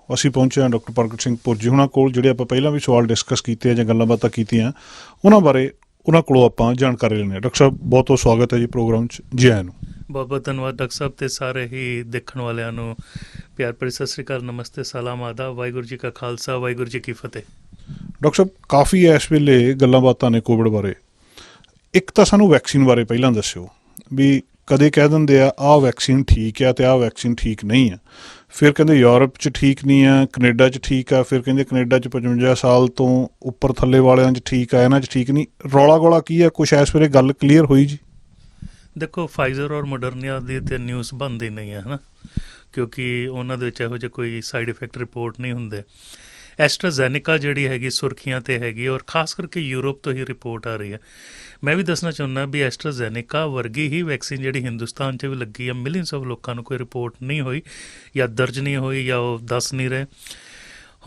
ਅਸੀਂ ਪਹੁੰਚੇ ਹਾਂ ਡਾਕਟਰ ਪ੍ਰਗਟ ਸਿੰਘ ਭੁਰਜੀ ਹੁਣਾਂ ਕੋਲ, ਜਿਹੜੇ ਆਪਾਂ ਪਹਿਲਾਂ ਵੀ ਸਵਾਲ ਡਿਸਕਸ ਕੀਤੇ ਆ ਜਾਂ ਗੱਲਾਂ ਬਾਤਾਂ ਕੀਤੀਆਂ ਉਹਨਾਂ ਬਾਰੇ ਉਹਨਾਂ ਕੋਲੋਂ ਆਪਾਂ ਜਾਣਕਾਰੀ ਲੈਂਦੇ ਹਾਂ। ਡਾਕਟਰ ਸਾਹਿਬ ਬਹੁਤ ਬਹੁਤ ਸਵਾਗਤ ਹੈ ਜੀ ਪ੍ਰੋਗਰਾਮ 'ਚ, ਜੀ ਆਇਆਂ ਨੂੰ। ਬਹੁਤ ਬਹੁਤ ਧੰਨਵਾਦ ਡਾਕਟਰ ਸਾਹਿਬ, ਅਤੇ ਸਾਰੇ ਹੀ ਦੇਖਣ ਵਾਲਿਆਂ ਨੂੰ ਪਿਆਰ ਭਰੀ ਸਤਿ ਸ਼੍ਰੀ ਅਕਾਲ, ਨਮਸਤੇ, ਸਲਾਮ, ਆਦਾਬ, ਵਾਹਿਗੁਰੂ ਜੀ ਕਾ ਖਾਲਸਾ, ਵਾਹਿਗੁਰੂ ਜੀ ਕੀ ਫਤਿਹ। ਡਾਕਟਰ ਸਾਹਿਬ ਕਾਫੀ ਇਸ ਵੇਲੇ ਗੱਲਾਂ ਬਾਤਾਂ ਨੇ ਕੋਵਿਡ ਬਾਰੇ। ਇੱਕ ਤਾਂ ਸਾਨੂੰ ਵੈਕਸੀਨ ਬਾਰੇ ਪਹਿਲਾਂ ਦੱਸਿਓ ਵੀ ਕਦੇ ਕਹਿ ਦਿੰਦੇ ਆ ਆਹ ਵੈਕਸੀਨ ਠੀਕ ਆ ਅਤੇ ਆਹ ਵੈਕਸੀਨ ਠੀਕ ਨਹੀਂ ਆ, ਫਿਰ ਕਹਿੰਦੇ ਯੂਰਪ 'ਚ ਠੀਕ ਨਹੀਂ ਆ, ਕਨੇਡਾ 'ਚ ਠੀਕ ਆ, ਫਿਰ ਕਹਿੰਦੇ ਕਨੇਡਾ 'ਚ 55 ਸਾਲ ਤੋਂ ਉੱਪਰ ਥੱਲੇ ਵਾਲਿਆਂ 'ਚ ਠੀਕ ਆ, ਇਹਨਾਂ 'ਚ ਠੀਕ ਨਹੀਂ। ਰੌਲਾ ਗੋਲਾ ਕੀ ਆ? ਕੁਛ ਇਸ ਵੇਲੇ ਗੱਲ ਕਲੀਅਰ ਹੋਈ ਜੀ? ਦੇਖੋ, ਫਾਈਜ਼ਰ ਔਰ ਮੋਡਰਨਾ ਦੀ ਤਾਂ ਨਿਊਜ਼ ਬਣਦੀ ਨਹੀਂ ਹੈ ਨਾ, ਕਿਉਂਕਿ ਉਹਨਾਂ ਦੇ ਵਿੱਚ ਇਹੋ ਜਿਹੇ ਕੋਈ ਸਾਈਡ ਇਫੈਕਟ ਰਿਪੋਰਟ ਨਹੀਂ ਹੁੰਦੇ। ਐਸਟਰਾਜ਼ੈਨੇਕਾ ਜਿਹੜੀ ਹੈਗੀ ਸੁਰਖੀਆਂ 'ਤੇ ਹੈਗੀ, ਔਰ ਖਾਸ ਕਰਕੇ ਯੂਰਪ ਤੋਂ ਹੀ ਰਿਪੋਰਟ ਆ ਰਹੀ ਹੈ। ਮੈਂ ਵੀ ਦੱਸਣਾ ਚਾਹੁੰਦਾ ਵੀ ਐਸਟਰਾਜ਼ੈਨੇਕਾ ਵਰਗੀ ਹੀ ਵੈਕਸੀਨ ਜਿਹੜੀ ਹਿੰਦੁਸਤਾਨ 'ਚ ਵੀ ਲੱਗੀ ਆ, ਮਿਲੀਅਨਸ ਆਫ ਲੋਕਾਂ ਨੂੰ ਕੋਈ ਰਿਪੋਰਟ ਨਹੀਂ ਹੋਈ ਜਾਂ ਦਰਜ ਨਹੀਂ ਹੋਈ ਜਾਂ ਉਹ ਦੱਸ ਨਹੀਂ ਰਹੇ।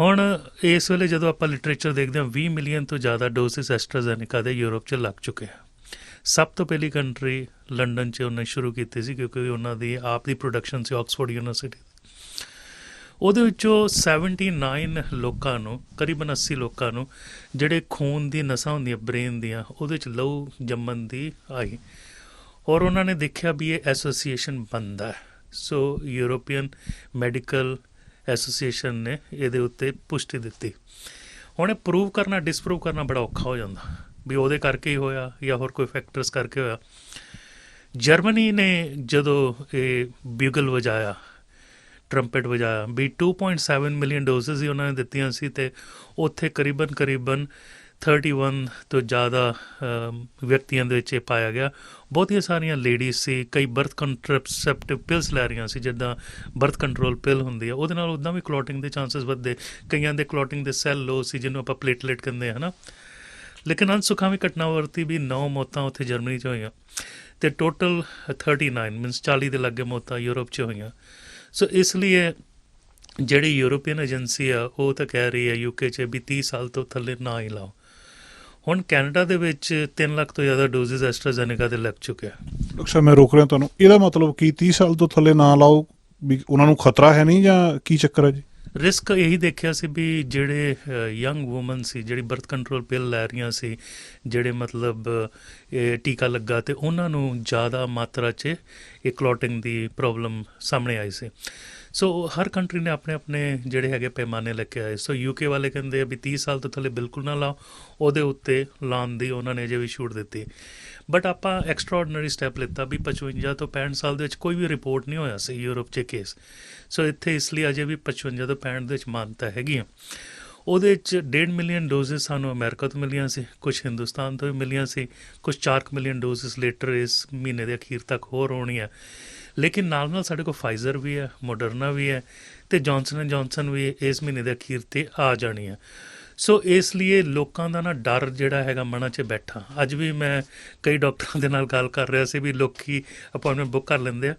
ਹੁਣ ਇਸ ਵੇਲੇ ਜਦੋਂ ਆਪਾਂ ਲਿਟਰੇਚਰ ਦੇਖਦੇ ਹਾਂ, 20 ਮਿਲੀਅਨ ਤੋਂ ਜ਼ਿਆਦਾ ਡੋਸਿਸ ਐਸਟਰਾਜ਼ੈਨੇਕਾ ਦੇ ਯੂਰਪ 'ਚ ਲੱਗ ਚੁੱਕੇ ਆ। ਸਭ ਤੋਂ ਪਹਿਲੀ ਕੰਟਰੀ ਲੰਡਨ 'ਚ ਉਹਨੇ ਸ਼ੁਰੂ ਕੀਤੀ ਸੀ, ਕਿਉਂਕਿ ਉਹਨਾਂ ਦੀ ਆਪ ਦੀ ਪ੍ਰੋਡਕਸ਼ਨ ਸੀ ਆਕਸਫੋਰਡ ਯੂਨੀਵਰਸਿਟੀ। ਉਹਦੇ ਵਿੱਚੋਂ 79 ਲੋਕਾਂ ਨੂੰ, ਕਰੀਬਨ 80 ਲੋਕਾਂ ਨੂੰ ਜਿਹੜੇ ਖੂਨ ਦੀ ਨਸਾਂ ਹੁੰਦੀਆਂ ਬ੍ਰੇਨ ਦੀਆਂ, ਉਹਦੇ 'ਚ ਲਹੂ ਜੰਮਣ ਦੀ ਆਈ, ਔਰ ਉਹਨਾਂ ਨੇ ਦੇਖਿਆ ਵੀ ਇਹ ਐਸੋਸੀਏਸ਼ਨ ਬਣਦਾ ਹੈ। ਸੋ ਯੂਰੋਪੀਅਨ ਮੈਡੀਕਲ ਐਸੋਸੀਏਸ਼ਨ ਨੇ ਇਹਦੇ ਉੱਤੇ ਪੁਸ਼ਟੀ ਦਿੱਤੀ। ਹੁਣ ਇਹ ਪ੍ਰੂਵ ਕਰਨਾ, ਡਿਸਪਰੂਵ ਕਰਨਾ ਬੜਾ ਔਖਾ ਹੋ ਜਾਂਦਾ ਵੀ ਉਹਦੇ ਕਰਕੇ ਹੀ ਹੋਇਆ ਜਾਂ ਹੋਰ ਕੋਈ ਫੈਕਟਰਸ ਕਰਕੇ ਹੋਇਆ। ਜਰਮਨੀ ਨੇ ਜਦੋਂ ਇਹ ਬਿਊਗਲ ਵਜਾਇਆ, ਟਰੰਪਟ ਵਜਾਇਆ ਵੀ 2.7 ਮਿਲੀਅਨ ਡੋਸਿਸ ਹੀ ਉਹਨਾਂ ਨੇ ਦਿੱਤੀਆਂ ਸੀ, ਅਤੇ ਉੱਥੇ ਕਰੀਬਨ 31 ਤੋਂ ਜ਼ਿਆਦਾ ਵਿਅਕਤੀਆਂ ਦੇ ਵਿੱਚ ਇਹ ਪਾਇਆ ਗਿਆ। ਬਹੁਤੀਆਂ ਸਾਰੀਆਂ ਲੇਡੀਜ਼ ਸੀ, ਕਈ ਬਰਥ ਕੰਟਰਸੈਪਟਿਵ ਪਿਲਸ ਲੈ ਰਹੀਆਂ ਸੀ, ਜਿੱਦਾਂ ਬਰਥ ਕੰਟਰੋਲ ਪਿਲ ਹੁੰਦੀ ਆ, ਉਹਦੇ ਨਾਲ ਉੱਦਾਂ ਵੀ ਕਲੋਟਿੰਗ ਦੇ ਚਾਂਸਿਸ ਵੱਧਦੇ। ਕਈਆਂ ਦੇ ਕਲੋਟਿੰਗ ਦੇ ਸੈੱਲ ਲੋ ਸੀ, ਜਿਹਨੂੰ ਆਪਾਂ ਪਲੇਟਲੇਟ ਕਹਿੰਦੇ ਹੈ ਨਾ। ਲੇਕਿਨ ਅਣਸੁਖਾਵੀਂ ਘਟਨਾ ਵਰਤੀ ਵੀ 9 ਮੌਤਾਂ ਉੱਥੇ ਜਰਮਨੀ 'ਚ ਹੋਈਆਂ, ਅਤੇ ਟੋਟਲ 39 ਮੀਨਸ 40 ਦੇ ਲਾਗੇ ਮੌਤਾਂ ਯੂਰਪ 'ਚ ਹੋਈਆਂ। ਸੋ ਇਸ ਲਈ ਜਿਹੜੀ ਯੂਰੋਪੀਅਨ ਏਜੰਸੀ ਆ ਉਹ ਤਾਂ ਕਹਿ ਰਹੀ ਹੈ UK 'ਚ ਵੀ 30 ਸਾਲ ਤੋਂ ਥੱਲੇ ਨਾ ਹੀ ਲਾਓ। ਹੁਣ ਕੈਨੇਡਾ ਦੇ ਵਿੱਚ 3 ਲੱਖ ਤੋਂ ਜ਼ਿਆਦਾ ਡੋਜ਼ਿਸ ਐਸਟਰਾਜ਼ੈਨੇਕਾ ਦੇ ਲੱਗ ਚੁੱਕਿਆ। ਡਾਕਟਰ ਸਾਹਿਬ ਮੈਂ ਰੋਕ ਰਿਹਾ ਤੁਹਾਨੂੰ, ਇਹਦਾ ਮਤਲਬ ਕੀ 30 ਸਾਲ ਤੋਂ ਥੱਲੇ ਨਾ ਲਾਓ ਵੀ ਉਹਨਾਂ ਨੂੰ ਖਤਰਾ ਹੈ ਨਹੀਂ, ਜਾਂ ਕੀ ਚੱਕਰ ਹੈ ਜੀ? ਰਿਸਕ ਇਹੀ ਦੇਖਿਆ ਸੀ ਵੀ ਜਿਹੜੇ ਯੰਗ ਵੂਮਨ ਸੀ, ਜਿਹੜੀ ਬਰਥ ਕੰਟਰੋਲ ਪਿਲ ਲੈ ਰਹੀਆਂ ਸੀ, ਜਿਹੜੇ ਮਤਲਬ ਇਹ ਟੀਕਾ ਲੱਗਾ, ਅਤੇ ਉਹਨਾਂ ਨੂੰ ਜ਼ਿਆਦਾ ਮਾਤਰਾ 'ਚ ਇਹ ਕਲੋਟਿੰਗ ਦੀ ਪ੍ਰੋਬਲਮ ਸਾਹਮਣੇ ਆਈ ਸੀ। ਸੋ ਹਰ ਕੰਟਰੀ ਨੇ ਆਪਣੇ ਆਪਣੇ ਜਿਹੜੇ ਹੈਗੇ ਪੈਮਾਨੇ ਲੈ ਕੇ ਆਏ। ਸੋ UK ਵਾਲੇ ਕਹਿੰਦੇ ਆ ਵੀ 30 ਸਾਲ ਤੋਂ ਥੱਲੇ ਬਿਲਕੁਲ ਨਾ ਲਾਓ, ਉਹਦੇ ਉੱਤੇ ਲਾਉਣ ਦੀ ਉਹਨਾਂ ਨੇ ਅਜੇ ਵੀ ਛੂਟ ਦਿੱਤੀ। ਬਟ ਆਪਾਂ ਐਕਸਟਰਾਆਰਡਨਰੀ ਸਟੈਪ ਲਿੱਤਾ ਵੀ 55 ਤੋਂ 65 ਸਾਲ ਦੇ ਵਿੱਚ ਕੋਈ ਵੀ ਰਿਪੋਰਟ ਨਹੀਂ ਹੋਇਆ ਸੀ ਯੂਰਪ 'ਚ ਕੇਸ। ਸੋ ਇੱਥੇ ਇਸ ਲਈ ਅਜੇ ਵੀ 55 ਤੋਂ 65 ਦੇ ਵਿੱਚ ਮਾਨਤਾ ਹੈਗੀ ਆ। ਉਹਦੇ 'ਚ 1.5 ਮਿਲੀਅਨ ਡੋਜ਼ਿਸ ਸਾਨੂੰ ਅਮਰੀਕਾ ਤੋਂ ਮਿਲੀਆਂ ਸੀ, ਕੁਛ ਹਿੰਦੁਸਤਾਨ ਤੋਂ ਵੀ ਮਿਲੀਆਂ ਸੀ, ਕੁਛ 4 ਮਿਲੀਅਨ ਡੋਜ਼ਿਸ ਲੇਟਰ ਇਸ ਮਹੀਨੇ ਦੇ ਅਖੀਰ ਤੱਕ ਹੋਰ ਹੋਣੀ ਹੈ। ਲੇਕਿਨ ਨਾਲ ਨਾਲ ਸਾਡੇ ਕੋਲ ਫਾਈਜ਼ਰ ਵੀ ਹੈ, ਮੋਡਰਨਾ ਵੀ ਹੈ, ਅਤੇ ਜੌਨਸਨ ਐਂਡ ਜੌਨਸਨ ਵੀ ਇਸ ਮਹੀਨੇ ਦੇ ਅਖੀਰ 'ਤੇ ਆ ਜਾਣੀ ਹੈ। ਸੋ ਇਸ ਲਈ ਲੋਕਾਂ ਦਾ ਨਾ ਡਰ ਜਿਹੜਾ ਹੈਗਾ ਮਨਾਂ 'ਚ ਬੈਠਾ। ਅੱਜ ਵੀ ਮੈਂ ਕਈ ਡਾਕਟਰਾਂ ਦੇ ਨਾਲ ਗੱਲ ਕਰ ਰਿਹਾ ਸੀ ਵੀ ਲੋਕ ਅਪੋਇੰਟਮੈਂਟ ਬੁੱਕ ਕਰ ਲੈਂਦੇ ਆ,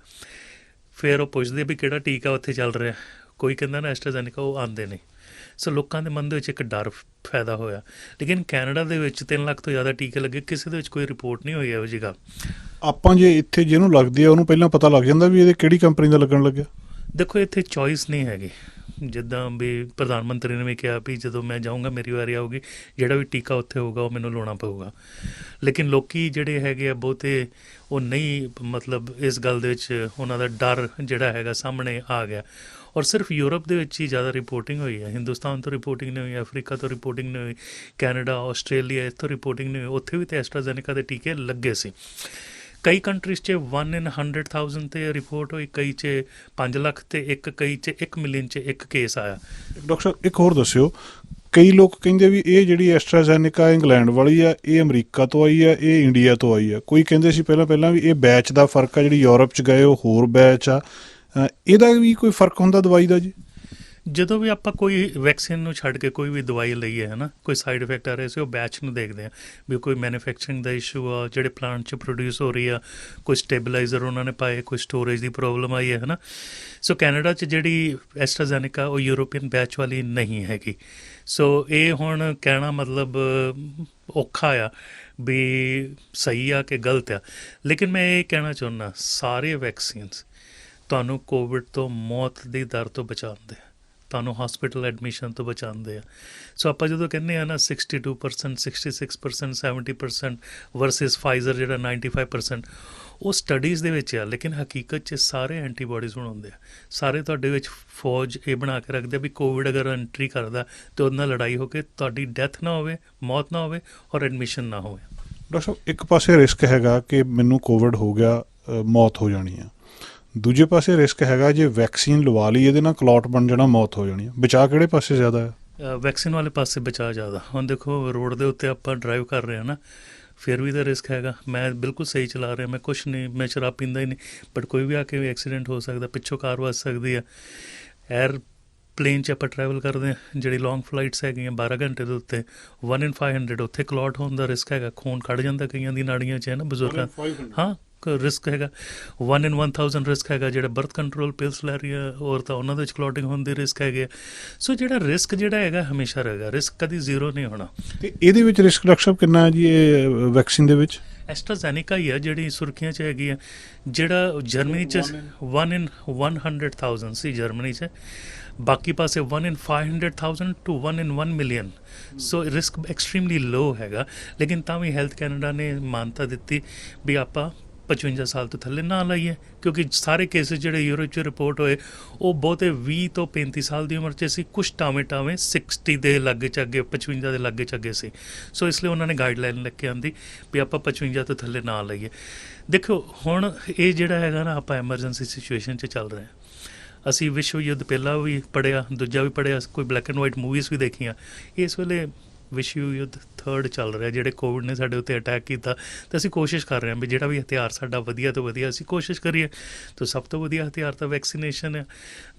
ਫਿਰ ਉਹ ਪੁੱਛਦੇ ਵੀ ਕਿਹੜਾ ਟੀਕਾ ਉੱਥੇ ਚੱਲ ਰਿਹਾ, ਕੋਈ ਕਹਿੰਦਾ ਨਾ ਐਸਟਰਾਜ਼ੈਨੇਕਾ, ਉਹ ਆਉਂਦੇ ਨਹੀਂ। ਸੋ ਲੋਕਾਂ ਦੇ ਮਨ ਦੇ ਵਿੱਚ ਇੱਕ ਡਰ ਪੈਦਾ ਹੋਇਆ। ਲੇਕਿਨ ਕੈਨੇਡਾ ਦੇ ਵਿੱਚ 3 ਲੱਖ ਤੋਂ ਜ਼ਿਆਦਾ ਟੀਕੇ ਲੱਗੇ, ਕਿਸੇ ਦੇ ਵਿੱਚ ਕੋਈ ਰਿਪੋਰਟ ਨਹੀਂ ਹੋਈ ਇਹੋ ਜਿਹੀ ਗੱਲ। ਆਪਾਂ ਜੇ ਇੱਥੇ ਜਿਹਨੂੰ ਲੱਗਦੀ ਆ ਉਹਨੂੰ ਪਹਿਲਾਂ ਪਤਾ ਲੱਗ ਜਾਂਦਾ ਵੀ ਇਹਦੇ ਕਿਹੜੀ ਕੰਪਨੀ ਦਾ ਲੱਗਣ ਲੱਗਿਆ? ਦੇਖੋ, ਇੱਥੇ ਚੋਇਸ ਨਹੀਂ ਹੈਗੀ। ਜਿੱਦਾਂ ਵੀ ਪ੍ਰਧਾਨ ਮੰਤਰੀ ਨੇ ਵੀ ਕਿਹਾ ਵੀ ਜਦੋਂ ਮੈਂ ਜਾਊਂਗਾ ਮੇਰੀ ਵਾਰੀ ਆਊਗੀ, ਜਿਹੜਾ ਵੀ ਟੀਕਾ ਉੱਥੇ ਹੋਊਗਾ ਉਹ ਮੈਨੂੰ ਲਾਉਣਾ ਪਊਗਾ। ਲੇਕਿਨ ਲੋਕ ਜਿਹੜੇ ਹੈਗੇ ਆ ਬਹੁਤੇ ਉਹ ਨਹੀਂ, ਮਤਲਬ ਇਸ ਗੱਲ ਦੇ ਵਿੱਚ ਉਹਨਾਂ ਦਾ ਡਰ ਜਿਹੜਾ ਹੈਗਾ ਸਾਹਮਣੇ ਆ ਗਿਆ। ਔਰ ਸਿਰਫ ਯੂਰਪ ਦੇ ਵਿੱਚ ਹੀ ਜ਼ਿਆਦਾ ਰਿਪੋਰਟਿੰਗ ਹੋਈ ਹੈ, ਹਿੰਦੁਸਤਾਨ ਤੋਂ ਰਿਪੋਰਟਿੰਗ ਨਹੀਂ ਹੋਈ, ਅਫਰੀਕਾ ਤੋਂ ਰਿਪੋਰਟਿੰਗ ਨਹੀਂ ਹੋਈ, ਕੈਨੇਡਾ, ਆਸਟ੍ਰੇਲੀਆ ਇੱਥੋਂ ਰਿਪੋਰਟਿੰਗ ਨਹੀਂ ਹੋਈ। ਉੱਥੇ ਵੀ ਤਾਂ ਐਸਟਰਾਜ਼ੈਨੇਕਾ ਦੇ ਟੀਕੇ ਲੱਗੇ ਸੀ। ਕਈ ਕੰਟਰੀਜ਼ 'ਚ 1 in 100,000 'ਤੇ ਰਿਪੋਰਟ ਹੋਈ, ਕਈ 'ਚ 5 ਲੱਖ ਅਤੇ ਕਈ 'ਚ 1 ਮਿਲੀਅਨ 'ਚ ਇੱਕ ਕੇਸ ਆਇਆ। ਡਾਕਟਰ ਸਾਹਿਬ ਇੱਕ ਹੋਰ ਦੱਸਿਓ, ਕਈ ਲੋਕ ਕਹਿੰਦੇ ਵੀ ਇਹ ਜਿਹੜੀ ਐਸਟਰਾਜ਼ੈਨੇਕਾ ਇੰਗਲੈਂਡ ਵਾਲੀ ਆ ਇਹ ਅਮਰੀਕਾ ਤੋਂ ਆਈ ਆ, ਇਹ ਇੰਡੀਆ ਤੋਂ ਆਈ ਆ। ਕੋਈ ਕਹਿੰਦੇ ਸੀ ਪਹਿਲਾਂ ਵੀ ਇਹ ਬੈਚ ਦਾ ਫਰਕ ਆ, ਜਿਹੜੀ ਯੂਰਪ 'ਚ ਗਏ ਉਹ ਹੋਰ ਬੈਚ ਆ। ਇਹਦਾ ਵੀ ਕੋਈ ਫਰਕ ਹੁੰਦਾ ਦਵਾਈ ਦਾ ਜੀ? ਜਦੋਂ ਵੀ ਆਪਾਂ ਕੋਈ ਵੈਕਸੀਨ ਨੂੰ ਛੱਡ ਕੇ ਕੋਈ ਵੀ ਦਵਾਈ ਲਈਏ ਹੈ ਨਾ, ਕੋਈ ਸਾਈਡ ਇਫੈਕਟ ਆ ਰਿਹਾ ਸੀ, ਉਹ ਬੈਚ ਨੂੰ ਦੇਖਦੇ ਹਾਂ ਵੀ ਕੋਈ ਮੈਨੂਫੈਕਚਰਿੰਗ ਦਾ ਇਸ਼ੂ ਆ, ਜਿਹੜੇ ਪਲਾਂਟ 'ਚ ਪ੍ਰੋਡਿਊਸ ਹੋ ਰਹੀ ਆ, ਕੋਈ ਸਟੇਬਲਾਈਜ਼ਰ ਉਹਨਾਂ ਨੇ ਪਾਏ, ਕੋਈ ਸਟੋਰੇਜ ਦੀ ਪ੍ਰੋਬਲਮ ਆਈ ਹੈ ਨਾ। ਸੋ ਕੈਨੇਡਾ 'ਚ ਜਿਹੜੀ ਐਸਟਰਾਜ਼ੈਨੇਕਾ ਉਹ ਯੂਰੋਪੀਅਨ ਬੈਚ ਵਾਲੀ ਨਹੀਂ ਹੈਗੀ। ਸੋ ਇਹ ਹੁਣ ਕਹਿਣਾ ਮਤਲਬ ਔਖਾ ਆ ਵੀ ਸਹੀ ਆ ਕਿ ਗਲਤ ਆ। ਲੇਕਿਨ ਮੈਂ ਇਹ ਕਹਿਣਾ ਚਾਹੁੰਦਾ, ਸਾਰੇ ਵੈਕਸੀਨਸ ਤੁਹਾਨੂੰ ਕੋਵਿਡ ਤੋਂ ਮੌਤ ਦੀ ਦਰ ਤੋਂ ਬਚਾਉਂਦੇ। ਤੁਹਾਨੂੰ ਹਸਪੀਟਲ ਐਡਮਿਸ਼ਨ ਤੋਂ ਬਚਾਉਂਦੇ ਆ। ਸੋ ਆਪਾਂ ਜਦੋਂ ਕਹਿੰਦੇ ਆ ਨਾ 62%, 66%, 70% ਵਰਸਿਸ ਫਾਈਜ਼ਰ ਜਿਹੜਾ 95%, ਉਹ ਸਟੱਡੀਜ਼ ਦੇ ਵਿੱਚ ਆ, ਲੇਕਿਨ ਹਕੀਕਤ 'ਚ ਸਾਰੇ ਐਂਟੀਬਾਡੀਜ਼ ਬਣਾਉਂਦੇ ਆ। ਸਾਰੇ ਤੁਹਾਡੇ ਵਿੱਚ ਫੌਜ ਇਹ ਬਣਾ ਕੇ ਰੱਖਦੇ ਆ ਵੀ ਕੋਵਿਡ ਅਗਰ ਐਂਟਰੀ ਕਰਦਾ ਤਾਂ ਉਹਦੇ ਨਾਲ ਲੜਾਈ ਹੋ ਕੇ ਤੁਹਾਡੀ ਡੈਥ ਨਾ ਹੋਵੇ, ਮੌਤ ਨਾ ਹੋਵੇ ਔਰ ਐਡਮਿਸ਼ਨ ਨਾ ਹੋਵੇ। ਡਾਕਟਰ ਸਾਹਿਬ, ਇੱਕ ਪਾਸੇ ਰਿਸਕ ਹੈਗਾ ਕਿ ਮੈਨੂੰ ਕੋਵਿਡ ਹੋ ਗਿਆ, ਮੌਤ ਹੋ ਜਾਣੀ ਆ। ਦੂਜੇ ਪਾਸੇ ਰਿਸਕ ਹੈਗਾ ਜੇ ਵੈਕਸੀਨ ਲਵਾ ਲਈ ਇਹਦੇ ਨਾਲ ਕਲੌਟ ਬਣ ਜਾਣਾ, ਮੌਤ ਹੋ ਜਾਣੀ ਆ। ਬਚਾਅ ਕਿਹੜੇ ਪਾਸੇ ਜ਼ਿਆਦਾ ਹੈ? ਵੈਕਸੀਨ ਵਾਲੇ ਪਾਸੇ ਬਚਾਅ ਜ਼ਿਆਦਾ। ਹੁਣ ਦੇਖੋ ਰੋਡ ਦੇ ਉੱਤੇ ਆਪਾਂ ਡਰਾਈਵ ਕਰ ਰਹੇ ਹਾਂ ਨਾ, ਫਿਰ ਵੀ ਤਾਂ ਰਿਸਕ ਹੈਗਾ। ਮੈਂ ਬਿਲਕੁਲ ਸਹੀ ਚਲਾ ਰਿਹਾ, ਮੈਂ ਕੁਛ ਨਹੀਂ, ਮੈਂ ਸ਼ਰਾਬ ਪੀਂਦਾ ਹੀ ਨਹੀਂ, ਬਟ ਕੋਈ ਵੀ ਆ ਕੇ ਐਕਸੀਡੈਂਟ ਹੋ ਸਕਦਾ, ਪਿੱਛੋਂ ਕਾਰ ਵੱਜ ਸਕਦੀ ਆ। ਪਲੇਨ 'ਚ ਆਪਾਂ ਟਰੈਵਲ ਕਰਦੇ ਹਾਂ, ਜਿਹੜੀ ਲੌਂਗ ਫਲਾਈਟਸ ਹੈਗੀਆਂ 12 ਘੰਟੇ ਦੇ ਉੱਤੇ, 1 in 500 ਉੱਥੇ ਕਲੌਟ ਹੋਣ ਦਾ ਰਿਸਕ ਹੈਗਾ। ਖੂਨ ਖੜ ਜਾਂਦਾ ਕਈਆਂ ਦੀ ਨਾੜੀਆਂ 'ਚ, ਹੈ ਨਾ ਬਜ਼ੁਰਗਾਂ। ਹਾਂ ਰਿਸਕ ਹੈਗਾ। 1 in 1000 ਰਿਸਕ ਹੈਗਾ। ਜਿਹੜਾ ਬਰਥ ਕੰਟਰੋਲ ਪਿਲਸ ਲੈ ਰਹੀ ਆ ਔਰਤਾਂ, ਉਹਨਾਂ ਦੇ ਵਿੱਚ ਕਲੌਟਿੰਗ ਹੋਣ ਦੀ ਰਿਸਕ ਹੈਗੇ ਆ। ਸੋ ਜਿਹੜਾ ਰਿਸਕ ਜਿਹੜਾ ਹੈਗਾ ਹਮੇਸ਼ਾ ਰਹੇਗਾ, ਰਿਸਕ ਕਦੀ ਜ਼ੀਰੋ ਨਹੀਂ ਹੋਣਾ। ਅਤੇ ਇਹਦੇ ਵਿੱਚ ਰਿਸਕ ਡਾਕਟਰ ਸਾਹਿਬ ਕਿੰਨਾ ਹੈ ਜੀ ਇਹ ਵੈਕਸੀਨ ਦੇ ਵਿੱਚ? ਐਸਟਰਾਜ਼ੈਨੇਕਾ ਹੀ ਆ ਜਿਹੜੀ ਸੁਰਖੀਆਂ 'ਚ ਹੈਗੀ ਆ। ਜਿਹੜਾ ਜਰਮਨੀ 'ਚ 1 in 100,000 ਸੀ ਜਰਮਨੀ 'ਚ, ਬਾਕੀ ਪਾਸੇ 1 in 500,000 to 1 in 1 million। So risk extremely low ਹੈਗਾ। ਲੇਕਿਨ ਤਾਂ ਵੀ ਹੈਲਥ ਕੈਨੇਡਾ ਨੇ ਮਾਨਤਾ ਦਿੱਤੀ ਵੀ ਆਪਾਂ 55 ਸਾਲ ਤੋਂ ਥੱਲੇ ਨਾ ਲਾਈਏ, ਕਿਉਂਕਿ ਸਾਰੇ ਕੇਸਿਸ ਜਿਹੜੇ ਯੂਰਪ 'ਚ ਰਿਪੋਰਟ ਹੋਏ ਉਹ ਬਹੁਤੇ 20 ਤੋਂ 35 ਸਾਲ ਦੀ ਉਮਰ 'ਚ ਸੀ। ਕੁਛ ਟਾਵੇਂ 60 ਦੇ ਲਾਗੇ 'ਚ ਅੱਗੇ, 55 ਦੇ ਲਾਗੇ 'ਚ ਅੱਗੇ ਸੀ। ਸੋ ਇਸ ਲਈ ਉਹਨਾਂ ਨੇ ਗਾਈਡਲਾਈਨ ਲਿਖ ਕੇ ਆਂਦੀ ਵੀ ਆਪਾਂ 55 ਤੋਂ ਥੱਲੇ ਨਾ ਲਾਈਏ। ਦੇਖੋ ਹੁਣ ਇਹ ਜਿਹੜਾ ਹੈਗਾ ਨਾ, ਆਪਾਂ ਐਮਰਜੈਂਸੀ ਸਿਚੁਏਸ਼ਨ 'ਚ ਚੱਲ ਰਹੇ ਹਾਂ। ਅਸੀਂ ਵਿਸ਼ਵ ਯੁੱਧ ਪਹਿਲਾਂ ਵੀ ਪੜ੍ਹਿਆ, ਦੂਜਾ ਵੀ ਪੜ੍ਹਿਆ, ਕੋਈ ਬਲੈਕ ਐਂਡ ਵਾਈਟ ਮੂਵੀਜ਼ ਵੀ ਦੇਖੀਆਂ। ਇਸ ਵੇਲੇ ਵਿਸ਼ਵ ਯੁੱਧ 3 ਚੱਲ ਰਿਹਾ। ਜਿਹੜੇ ਕੋਵਿਡ ਨੇ ਸਾਡੇ ਉੱਤੇ ਅਟੈਕ ਕੀਤਾ, ਅਤੇ ਅਸੀਂ ਕੋਸ਼ਿਸ਼ ਕਰ ਰਹੇ ਹਾਂ ਵੀ ਜਿਹੜਾ ਵੀ ਹਥਿਆਰ ਸਾਡਾ ਵਧੀਆ ਤੋਂ ਵਧੀਆ ਅਸੀਂ ਕੋਸ਼ਿਸ਼ ਕਰੀਏ। ਤਾਂ ਸਭ ਤੋਂ ਵਧੀਆ ਹਥਿਆਰ ਤਾਂ ਵੈਕਸੀਨੇਸ਼ਨ ਹੈ।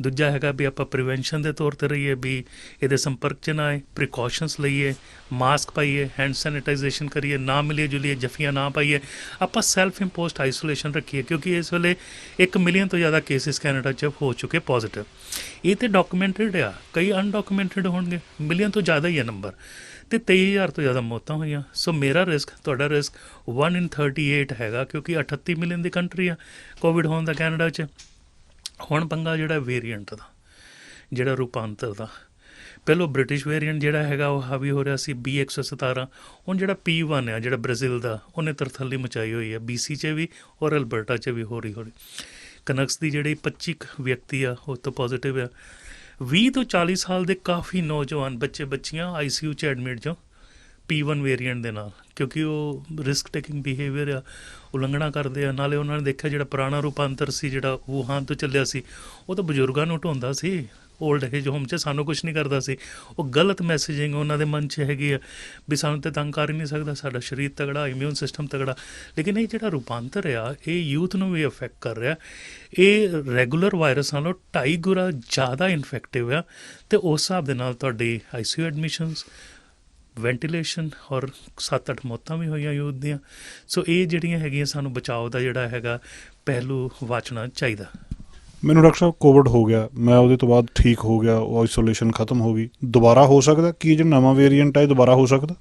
ਦੂਜਾ ਹੈਗਾ ਵੀ ਆਪਾਂ ਪ੍ਰੀਵੈਂਸ਼ਨ ਦੇ ਤੌਰ 'ਤੇ ਰਹੀਏ, ਵੀ ਇਹਦੇ ਸੰਪਰਕ 'ਚ ਨਾ ਆਏ, ਪ੍ਰੀਕਾਸ਼ਨਸ ਲਈਏ, ਮਾਸਕ ਪਾਈਏ, ਹੈਂਡ ਸੈਨੀਟਾਈਜੇਸ਼ਨ ਕਰੀਏ, ਨਾ ਮਿਲੀਏ ਜੁਲੀਏ, ਜੱਫੀਆਂ ਨਾ ਪਾਈਏ, ਆਪਾਂ ਸੈਲਫ ਇੰਪੋਜ਼ਡ ਆਈਸੋਲੇਸ਼ਨ ਰੱਖੀਏ। ਕਿਉਂਕਿ ਇਸ ਵੇਲੇ 1 ਮਿਲੀਅਨ ਤੋਂ ਜ਼ਿਆਦਾ ਕੇਸਿਸ ਕੈਨੇਡਾ 'ਚ ਹੋ ਚੁੱਕੇ ਪੋਜ਼ੀਟਿਵ। ਇਹ ਤਾਂ ਡਾਕੂਮੈਂਟਡ ਆ, ਕਈ ਅਨਡਾਕੂਮੈਂਟਡ ਹੋਣਗੇ, ਮਿਲੀਅਨ ਤੋਂ ਜ਼ਿਆਦਾ ਹੀ ਹੈ ਨੰਬਰ, ਅਤੇ 23,000 ਤੋਂ ਜ਼ਿਆਦਾ ਮੌਤਾਂ ਹੋਈਆਂ। ਸੋ ਮੇਰਾ ਰਿਸਕ, ਤੁਹਾਡਾ ਰਿਸਕ 1 in 38 ਹੈਗਾ, ਕਿਉਂਕਿ 38 ਮਿਲੀਅਨ ਦੀ ਕੰਟਰੀ ਆ ਕੋਵਿਡ ਹੋਣ ਦਾ ਕੈਨੇਡਾ 'ਚ। ਹੁਣ ਪੰਗਾ ਜਿਹੜਾ ਵੇਰੀਐਂਟ ਦਾ, ਜਿਹੜਾ ਰੂਪਾਂਤਰ ਦਾ, ਪਹਿਲੋਂ ਬ੍ਰਿਟਿਸ਼ ਵੇਰੀਐਂਟ ਜਿਹੜਾ ਹੈਗਾ ਉਹ ਹਾਵੀ ਹੋ ਰਿਹਾ ਸੀ B117। ਹੁਣ ਜਿਹੜਾ P1 ਆ, ਜਿਹੜਾ ਬ੍ਰਾਜ਼ੀਲ ਦਾ, ਉਹਨੇ ਤਰਥੱਲੀ ਮਚਾਈ ਹੋਈ ਹੈ BC 'ਚ ਵੀ ਔਰ ਅਲਬਰਟਾ 'ਚ ਵੀ ਹੋ ਰਹੀ। ਕਨਕਸ ਦੀ ਜਿਹੜੀ 25 ਵਿਅਕਤੀ ਆ ਉਹ ਤੋਂ ਪੋਜ਼ੀਟਿਵ ਆ। 20 ਤੋਂ 40 ਸਾਲ ਦੇ ਕਾਫੀ ਨੌਜਵਾਨ ਬੱਚੀਆਂ ICU 'ਚ ਐਡਮਿਟ ਜੋ P1 ਵੇਰੀਐਂਟ ਦੇ ਨਾਲ, ਕਿਉਂਕਿ ਉਹ ਰਿਸਕ ਟੇਕਿੰਗ ਬਿਹੇਵੀਅਰ ਆ, ਉਲੰਘਣਾ ਕਰਦੇ ਆ। ਨਾਲੇ ਉਹਨਾਂ ਨੇ ਦੇਖਿਆ ਜਿਹੜਾ ਪੁਰਾਣਾ ਰੂਪਾਂਤਰ ਸੀ, ਜਿਹੜਾ ਵੂਹਾਨ ਤੋਂ ਚੱਲਿਆ ਸੀ, ਉਹ ਤਾਂ ਬਜ਼ੁਰਗਾਂ ਨੂੰ ਢਾਉਂਦਾ ਸੀ ਓਲਡ ਏਜ ਹੋਮ 'ਚ, ਸਾਨੂੰ ਕੁਛ ਨਹੀਂ ਕਰਦਾ ਸੀ। ਉਹ ਗਲਤ ਮੈਸੇਜਿੰਗ ਉਹਨਾਂ ਦੇ ਮਨ 'ਚ ਹੈਗੀ ਆ ਵੀ ਸਾਨੂੰ ਤਾਂ ਤੰਗ ਕਰ ਹੀ ਨਹੀਂ ਸਕਦਾ, ਸਾਡਾ ਸਰੀਰ ਤਗੜਾ, ਇਮਿਊਨ ਸਿਸਟਮ ਤਗੜਾ। ਲੇਕਿਨ ਇਹ ਜਿਹੜਾ ਰੂਪਾਂਤਰ ਆ, ਇਹ ਯੂਥ ਨੂੰ ਵੀ ਅਫੈਕਟ ਕਰ ਰਿਹਾ। ਇਹ ਰੈਗੂਲਰ ਵਾਇਰਸ ਨਾਲੋਂ 2.5 ਗੁਣਾ ਜ਼ਿਆਦਾ ਇਨਫੈਕਟਿਵ ਆ, ਅਤੇ ਉਸ ਹਿਸਾਬ ਦੇ ਨਾਲ ਤੁਹਾਡੀ ICU ਐਡਮਿਸ਼ਨਸ, ਵੈਂਟੀਲੇਸ਼ਨ ਔਰ 7-8 ਮੌਤਾਂ ਵੀ ਹੋਈਆਂ ਯੂਥ ਦੀਆਂ। ਸੋ ਇਹ ਜਿਹੜੀਆਂ ਹੈਗੀਆਂ, ਸਾਨੂੰ ਬਚਾਓ ਦਾ ਜਿਹੜਾ ਹੈਗਾ ਪਹਿਲੂ ਵਾਚਣਾ ਚਾਹੀਦਾ। ਮੈਨੂੰ ਡਾਕਟਰ ਸਾਹਿਬ ਕੋਵਿਡ ਹੋ ਗਿਆ, ਮੈਂ ਉਹਦੇ ਤੋਂ ਬਾਅਦ ਠੀਕ ਹੋ ਗਿਆ, ਉਹ ਆਈਸੋਲੇਸ਼ਨ ਖਤਮ ਹੋ ਗਈ, ਦੁਬਾਰਾ ਹੋ ਸਕਦਾ? ਕੀ ਜਿਹੜਾ ਨਵਾਂ ਵੇਰੀਐਂਟ ਹੈ ਇਹ ਦੁਬਾਰਾ ਹੋ ਸਕਦਾ?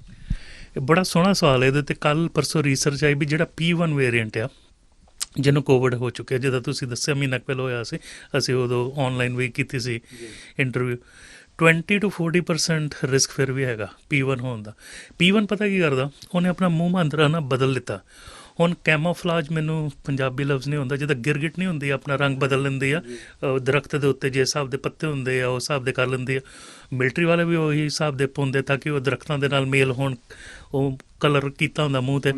ਇਹ ਬੜਾ ਸੋਹਣਾ ਸਵਾਲ ਹੈ। ਇਹਦੇ 'ਤੇ ਕੱਲ੍ਹ ਪਰਸੋਂ ਰਿਸਰਚ ਆਈ ਵੀ ਜਿਹੜਾ P1 ਵੇਰੀਐਂਟ ਆ, ਜਿਹਨੂੰ ਕੋਵਿਡ ਹੋ ਚੁੱਕਿਆ, ਜਿੱਦਾਂ ਤੁਸੀਂ ਦੱਸਿਆ ਮਹੀਨਾ ਪਹਿਲਾਂ ਹੋਇਆ ਸੀ, ਅਸੀਂ ਉਦੋਂ ਔਨਲਾਈਨ ਵੀ ਕੀਤੀ ਸੀ ਇੰਟਰਵਿਊ, 20 to 40% ਰਿਸਕ ਫਿਰ ਵੀ ਹੈਗਾ P1 ਹੋਣ ਦਾ। P1 ਪਤਾ ਕੀ ਕਰਦਾ, ਉਹਨੇ ਆਪਣਾ ਮੂੰਹ ਮਾਂਦਰਾ ਨਾ ਬਦਲ ਲਿੱਤਾ। ਹੁਣ ਕੈਮੋਫਲਾਜ, ਮੈਨੂੰ ਪੰਜਾਬੀ ਲਫ਼ਜ਼ ਨਹੀਂ ਹੁੰਦਾ, ਜਿੱਦਾਂ ਗਿਰਗਿਟ ਨਹੀਂ ਹੁੰਦੀ, ਆਪਣਾ ਰੰਗ ਬਦਲ ਲੈਂਦੀ ਆ ਦਰਖਤ ਦੇ ਉੱਤੇ, ਜੇ ਹਿਸਾਬ ਦੇ ਪੱਤੇ ਹੁੰਦੇ ਆ ਉਸ ਹਿਸਾਬ ਦੇ ਕਰ ਲੈਂਦੀ ਆ। ਮਿਲਟਰੀ ਵਾਲੇ ਵੀ ਉਹੀ ਹਿਸਾਬ ਦੇ ਪਾਉਂਦੇ ਤਾਂ ਕਿ ਉਹ ਦਰਖਤਾਂ ਦੇ ਨਾਲ ਮੇਲ ਹੋਣ, ਉਹ ਕਲਰ ਕੀਤਾ ਹੁੰਦਾ ਮੂੰਹ 'ਤੇ।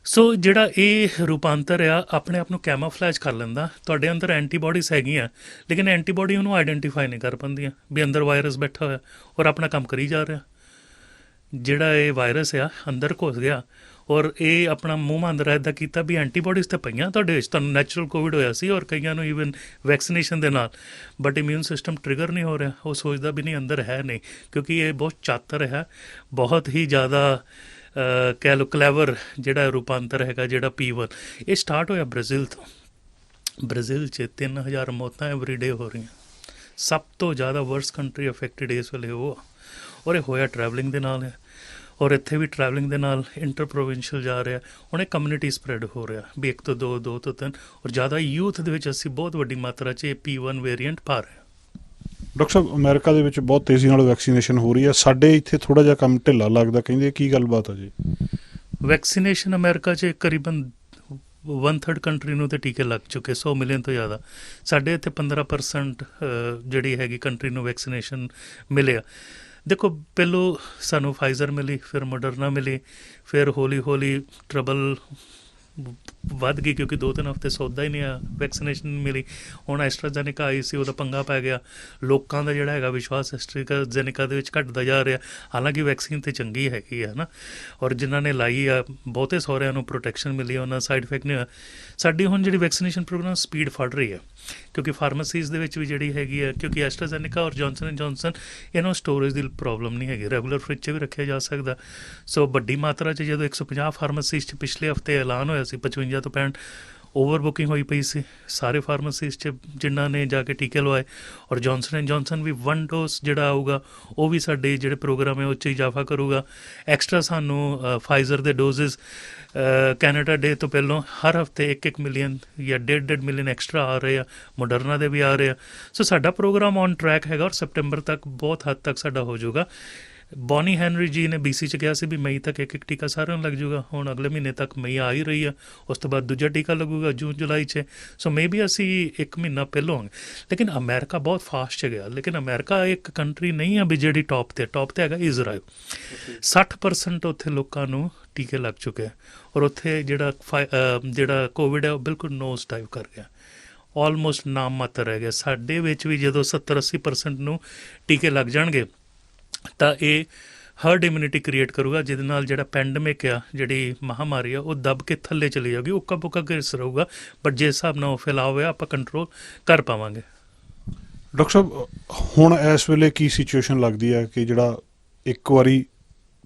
ਸੋ ਜਿਹੜਾ ਇਹ ਰੂਪਾਂਤਰ ਆ, ਆਪਣੇ ਆਪ ਨੂੰ ਕੈਮੋਫਲੈਜ ਕਰ ਲੈਂਦਾ। ਤੁਹਾਡੇ ਅੰਦਰ ਐਂਟੀਬਾਡੀਜ਼ ਹੈਗੀਆਂ, ਲੇਕਿਨ ਐਂਟੀਬਾਡੀ ਉਹਨੂੰ ਆਈਡੈਂਟੀਫਾਈ ਨਹੀਂ ਕਰ ਪਾਉਂਦੀਆਂ ਵੀ ਅੰਦਰ ਵਾਇਰਸ ਬੈਠਾ ਹੋਇਆ ਔਰ ਆਪਣਾ ਕੰਮ ਕਰੀ ਜਾ ਰਿਹਾ। ਜਿਹੜਾ ਇਹ ਵਾਇਰਸ ਆ ਅੰਦਰ ਘੁਸ ਗਿਆ ਔਰ ਇਹ ਆਪਣਾ ਮੂੰਹ ਮਾਂਦਰਾ ਇੱਦਾਂ ਕੀਤਾ ਵੀ ਐਂਟੀਬਾਡੀਜ਼ ਤਾਂ ਪਈਆਂ ਤੁਹਾਡੇ ਵਿੱਚ, ਤੁਹਾਨੂੰ ਨੈਚੁਰਲ ਕੋਵਿਡ ਹੋਇਆ ਸੀ ਔਰ ਕਈਆਂ ਨੂੰ ਈਵਨ ਵੈਕਸੀਨੇਸ਼ਨ ਦੇ ਨਾਲ, ਬਟ ਇਮਿਊਨ ਸਿਸਟਮ ਟ੍ਰਿਗਰ ਨਹੀਂ ਹੋ ਰਿਹਾ। ਉਹ ਸੋਚਦਾ ਵੀ ਨਹੀਂ ਅੰਦਰ ਹੈ ਨਹੀਂ, ਕਿਉਂਕਿ ਇਹ ਬਹੁਤ ਚਾਤਰ ਹੈ, ਬਹੁਤ ਹੀ ਜ਼ਿਆਦਾ ਕਹਿ ਲਓ ਕਲੈਵਰ ਜਿਹੜਾ ਰੂਪਾਂਤਰ ਹੈਗਾ ਜਿਹੜਾ P1। ਇਹ ਸਟਾਰਟ ਹੋਇਆ ਬ੍ਰਾਜ਼ੀਲ ਤੋਂ। ਬ੍ਰਾਜ਼ੀਲ 'ਚ 3000 ਮੌਤਾਂ ਐਵਰੀਡੇ ਹੋ ਰਹੀਆਂ। ਸਭ ਤੋਂ ਜ਼ਿਆਦਾ ਵਰਸਟ ਕੰਟਰੀ ਅਫੈਕਟਡ ਇਸ ਵੇਲੇ ਉਹ ਆ, ਔਰ ਇਹ ਹੋਇਆ ਟਰੈਵਲਿੰਗ ਦੇ ਨਾਲ ਹੈ। ਔਰ ਇੱਥੇ ਵੀ ਟਰੈਵਲਿੰਗ ਦੇ ਨਾਲ ਇੰਟਰ ਪ੍ਰੋਵਿੰਸ਼ੀਅਲ ਜਾ ਰਿਹਾ। ਹੁਣ ਇਹ ਕਮਿਊਨਿਟੀ ਸਪਰੈਡ ਹੋ ਰਿਹਾ ਵੀ 1 ਤੋਂ 2, 2 ਤੋਂ 3, ਔਰ ਜ਼ਿਆਦਾ ਯੂਥ ਦੇ ਵਿੱਚ ਅਸੀਂ ਬਹੁਤ ਵੱਡੀ ਮਾਤਰਾ 'ਚ ਇਹ P1 ਵੇਰੀਐਂਟ ਪਾ ਰਹੇ ਹਾਂ। ਡਾਕਟਰ ਸਾਹਿਬ, ਅਮਰੀਕਾ ਦੇ ਵਿੱਚ ਬਹੁਤ ਤੇਜ਼ੀ ਨਾਲ ਵੈਕਸੀਨੇਸ਼ਨ ਹੋ ਰਹੀ ਹੈ, ਸਾਡੇ ਇੱਥੇ ਥੋੜ੍ਹਾ ਜਿਹਾ ਕੰਮ ਢਿੱਲਾ ਲੱਗਦਾ, ਕਹਿੰਦੇ ਕੀ ਗੱਲਬਾਤ ਆ ਜੀ? ਵੈਕਸੀਨੇਸ਼ਨ ਅਮਰੀਕਾ 'ਚ ਕਰੀਬਨ 1/3 ਕੰਟਰੀ ਨੂੰ ਤੇ ਟੀਕੇ ਲੱਗ ਚੁੱਕੇ, 100 ਮਿਲੀਅਨ ਤੋਂ ਜ਼ਿਆਦਾ। ਸਾਡੇ ਇੱਥੇ 15% ਜਿਹੜੀ ਹੈਗੀ ਕੰਟਰੀ ਨੂੰ ਵੈਕਸੀਨੇਸ਼ਨ ਮਿਲਿਆ। ਦੇਖੋ, ਪਹਿਲੋਂ ਸਾਨੂੰ ਫਾਈਜ਼ਰ ਮਿਲੀ, ਫਿਰ ਮੋਡਰਨਾ ਮਿਲੀ, ਫਿਰ ਹੌਲੀ ਹੌਲੀ ਟਰਬਲ ਵੱਧ ਗਈ ਕਿਉਂਕਿ 2-3 ਹਫ਼ਤੇ ਸੌਦਾ ਹੀ ਨਹੀਂ ਆ, ਵੈਕਸੀਨੇਸ਼ਨ ਮਿਲੀ। ਹੁਣ ਐਸਟਰਾਜ਼ੈਨੇਕਾ ਆਈ ਸੀ, ਉਹਦਾ ਪੰਗਾ ਪੈ ਗਿਆ। ਲੋਕਾਂ ਦਾ ਜਿਹੜਾ ਹੈਗਾ ਵਿਸ਼ਵਾਸ ਐਸਟਰਾਜ਼ੈਨੇਕਾ ਦੇ ਵਿੱਚ ਘਟਦਾ ਜਾ ਰਿਹਾ। ਹਾਲਾਂਕਿ ਵੈਕਸੀਨ ਤਾਂ ਚੰਗੀ ਹੈਗੀ ਹੈ ਨਾ, ਔਰ ਜਿਨ੍ਹਾਂ ਨੇ ਲਾਈ ਆ ਬਹੁਤੇ ਸਹੁਰਿਆਂ ਨੂੰ ਪ੍ਰੋਟੈਕਸ਼ਨ ਮਿਲੀ, ਉਹਨਾਂ ਸਾਈਡ ਇਫੈਕਟ ਨਹੀਂ ਹੋਇਆ। ਸਾਡੀ ਹੁਣ ਜਿਹੜੀ ਵੈਕਸੀਨੇਸ਼ਨ ਪ੍ਰੋਗਰਾਮ ਸਪੀਡ ਫੜ ਰਹੀ ਹੈ ਕਿਉਂਕਿ ਫਾਰਮਾਸੀਜ਼ ਦੇ ਵਿੱਚ ਵੀ ਜਿਹੜੀ ਹੈਗੀ ਹੈ, ਕਿਉਂਕਿ ਐਸਟਰਾਜ਼ੈਨੇਕਾ ਔਰ ਜੌਨਸਨ ਇਹਨਾਂ ਨੂੰ ਸਟੋਰੇਜ ਦੀ ਪ੍ਰੋਬਲਮ ਨਹੀਂ ਹੈਗੀ, ਰੈਗੂਲਰ ਫਰਿੱਜ 'ਚ ਵੀ ਰੱਖਿਆ ਜਾ ਸਕਦਾ। ਸੋ ਵੱਡੀ ਮਾਤਰਾ 'ਚ ਜਦੋਂ 150 ਫਾਰਮਾਸੀਜ਼ 'ਚ ਪਿਛਲੇ ਹਫ਼ਤੇ ਐਲਾਨ ਹੋਇਆ ਸੀ, 55 ਤੋਂ 65 ਓਵਰ ਬੁਕਿੰਗ ਹੋਈ ਪਈ ਸੀ ਸਾਰੇ ਫਾਰਮਾਸੀਜ਼ 'ਚ ਜਿਨ੍ਹਾਂ ਨੇ ਜਾ ਕੇ ਟੀਕੇ ਲਵਾਏ। ਔਰ ਜੌਨਸਨ ਵੀ 1 ਡੋਜ਼ ਜਿਹੜਾ ਆਊਗਾ ਉਹ ਵੀ ਸਾਡੇ ਜਿਹੜੇ ਪ੍ਰੋਗਰਾਮ ਹੈ ਉਹ 'ਚ ਇਜ਼ਾਫਾ ਕਰੂਗਾ। ਐਕਸਟਰਾ ਸਾਨੂੰ ਫਾਈਜ਼ਰ ਦੇ ਡੋਜ਼ਿਸ ਕੈਨੇਡਾ ਡੇ ਤੋਂ ਪਹਿਲਾਂ ਹਰ ਹਫ਼ਤੇ 1-1 ਮਿਲੀਅਨ ਜਾਂ 1.5 ਮਿਲੀਅਨ ਐਕਸਟਰਾ ਆ ਰਹੇ ਆ, ਮੋਡਰਨਾ ਦੇ ਵੀ ਆ ਰਹੇ ਆ। ਸੋ ਸਾਡਾ ਪ੍ਰੋਗਰਾਮ ਔਨ ਟਰੈਕ ਹੈਗਾ ਔਰ ਸੈਪਟੈਂਬਰ ਤੱਕ ਬਹੁਤ ਹੱਦ ਤੱਕ ਸਾਡਾ ਹੋ ਜਾਊਗਾ। ਬੋਨੀ ਹੈਨਰੀ ਜੀ ਨੇ BC 'ਚ ਕਿਹਾ ਸੀ ਵੀ ਮਈ ਤੱਕ ਇੱਕ ਟੀਕਾ ਸਾਰਿਆਂ ਨੂੰ ਲੱਗ ਜਾਊਗਾ। ਹੁਣ ਅਗਲੇ ਮਹੀਨੇ ਤੱਕ ਮਈ ਆ ਹੀ ਰਹੀ ਆ, ਉਸ ਤੋਂ ਬਾਅਦ ਦੂਜਾ ਟੀਕਾ ਲੱਗੂਗਾ ਜੂਨ ਜੁਲਾਈ 'ਚ। ਸੋ ਮੇ ਬੀ ਅਸੀਂ 1 ਮਹੀਨਾ ਪਹਿਲਾਂ ਹੋਵਾਂਗੇ। ਲੇਕਿਨ ਅਮਰੀਕਾ ਬਹੁਤ ਫਾਸਟ 'ਚ ਗਿਆ। ਲੇਕਿਨ ਅਮਰੀਕਾ ਇੱਕ ਕੰਟਰੀ ਨਹੀਂ ਆ ਵੀ ਜਿਹੜੀ ਟੌਪ 'ਤੇ ਹੈਗਾ ਇਜ਼ਰਾਈਲ। 60% ਉੱਥੇ ਲੋਕਾਂ ਨੂੰ ਟੀਕੇ ਲੱਗ ਚੁੱਕੇ ਔਰ ਉੱਥੇ ਜਿਹੜਾ ਕੋਵਿਡ ਹੈ ਉਹ ਬਿਲਕੁਲ ਨੋਜ਼ ਡਾਈਵ ਕਰ ਗਿਆ, ਆਲਮੋਸਟ ਨਾਮ ਮਾਤਰ ਰਹਿ ਗਿਆ। ਸਾਡੇ ਵਿੱਚ ਵੀ ਜਦੋਂ 70-80% ਨੂੰ ਟੀਕੇ ਲੱਗ ਜਾਣਗੇ ਤਾਂ ਇਹ ਹਰਡ ਇਮਿਊਨਿਟੀ ਕ੍ਰੀਏਟ ਕਰੂਗਾ, ਜਿਹਦੇ ਨਾਲ ਜਿਹੜਾ ਪੈਂਡੇਮਿਕ ਆ, ਜਿਹੜੀ ਮਹਾਂਮਾਰੀ ਆ, ਉਹ ਦਬ ਕੇ ਥੱਲੇ ਚਲੀ ਜਾਊਗੀ, ਉੱਕਾ ਪੁੱਕਾ ਘਿਸ ਰਹੂਗਾ। ਬਟ ਜਿਸ ਹਿਸਾਬ ਨਾਲ ਉਹ ਫੈਲਾਅ ਹੋਇਆ ਆਪਾਂ ਕੰਟਰੋਲ ਕਰ ਪਾਵਾਂਗੇ। ਡਾਕਟਰ ਸਾਹਿਬ, ਹੁਣ ਇਸ ਵੇਲੇ ਕੀ ਸਿਚੁਏਸ਼ਨ ਲੱਗਦੀ ਹੈ ਕਿ ਜਿਹੜਾ ਇੱਕ ਵਾਰੀ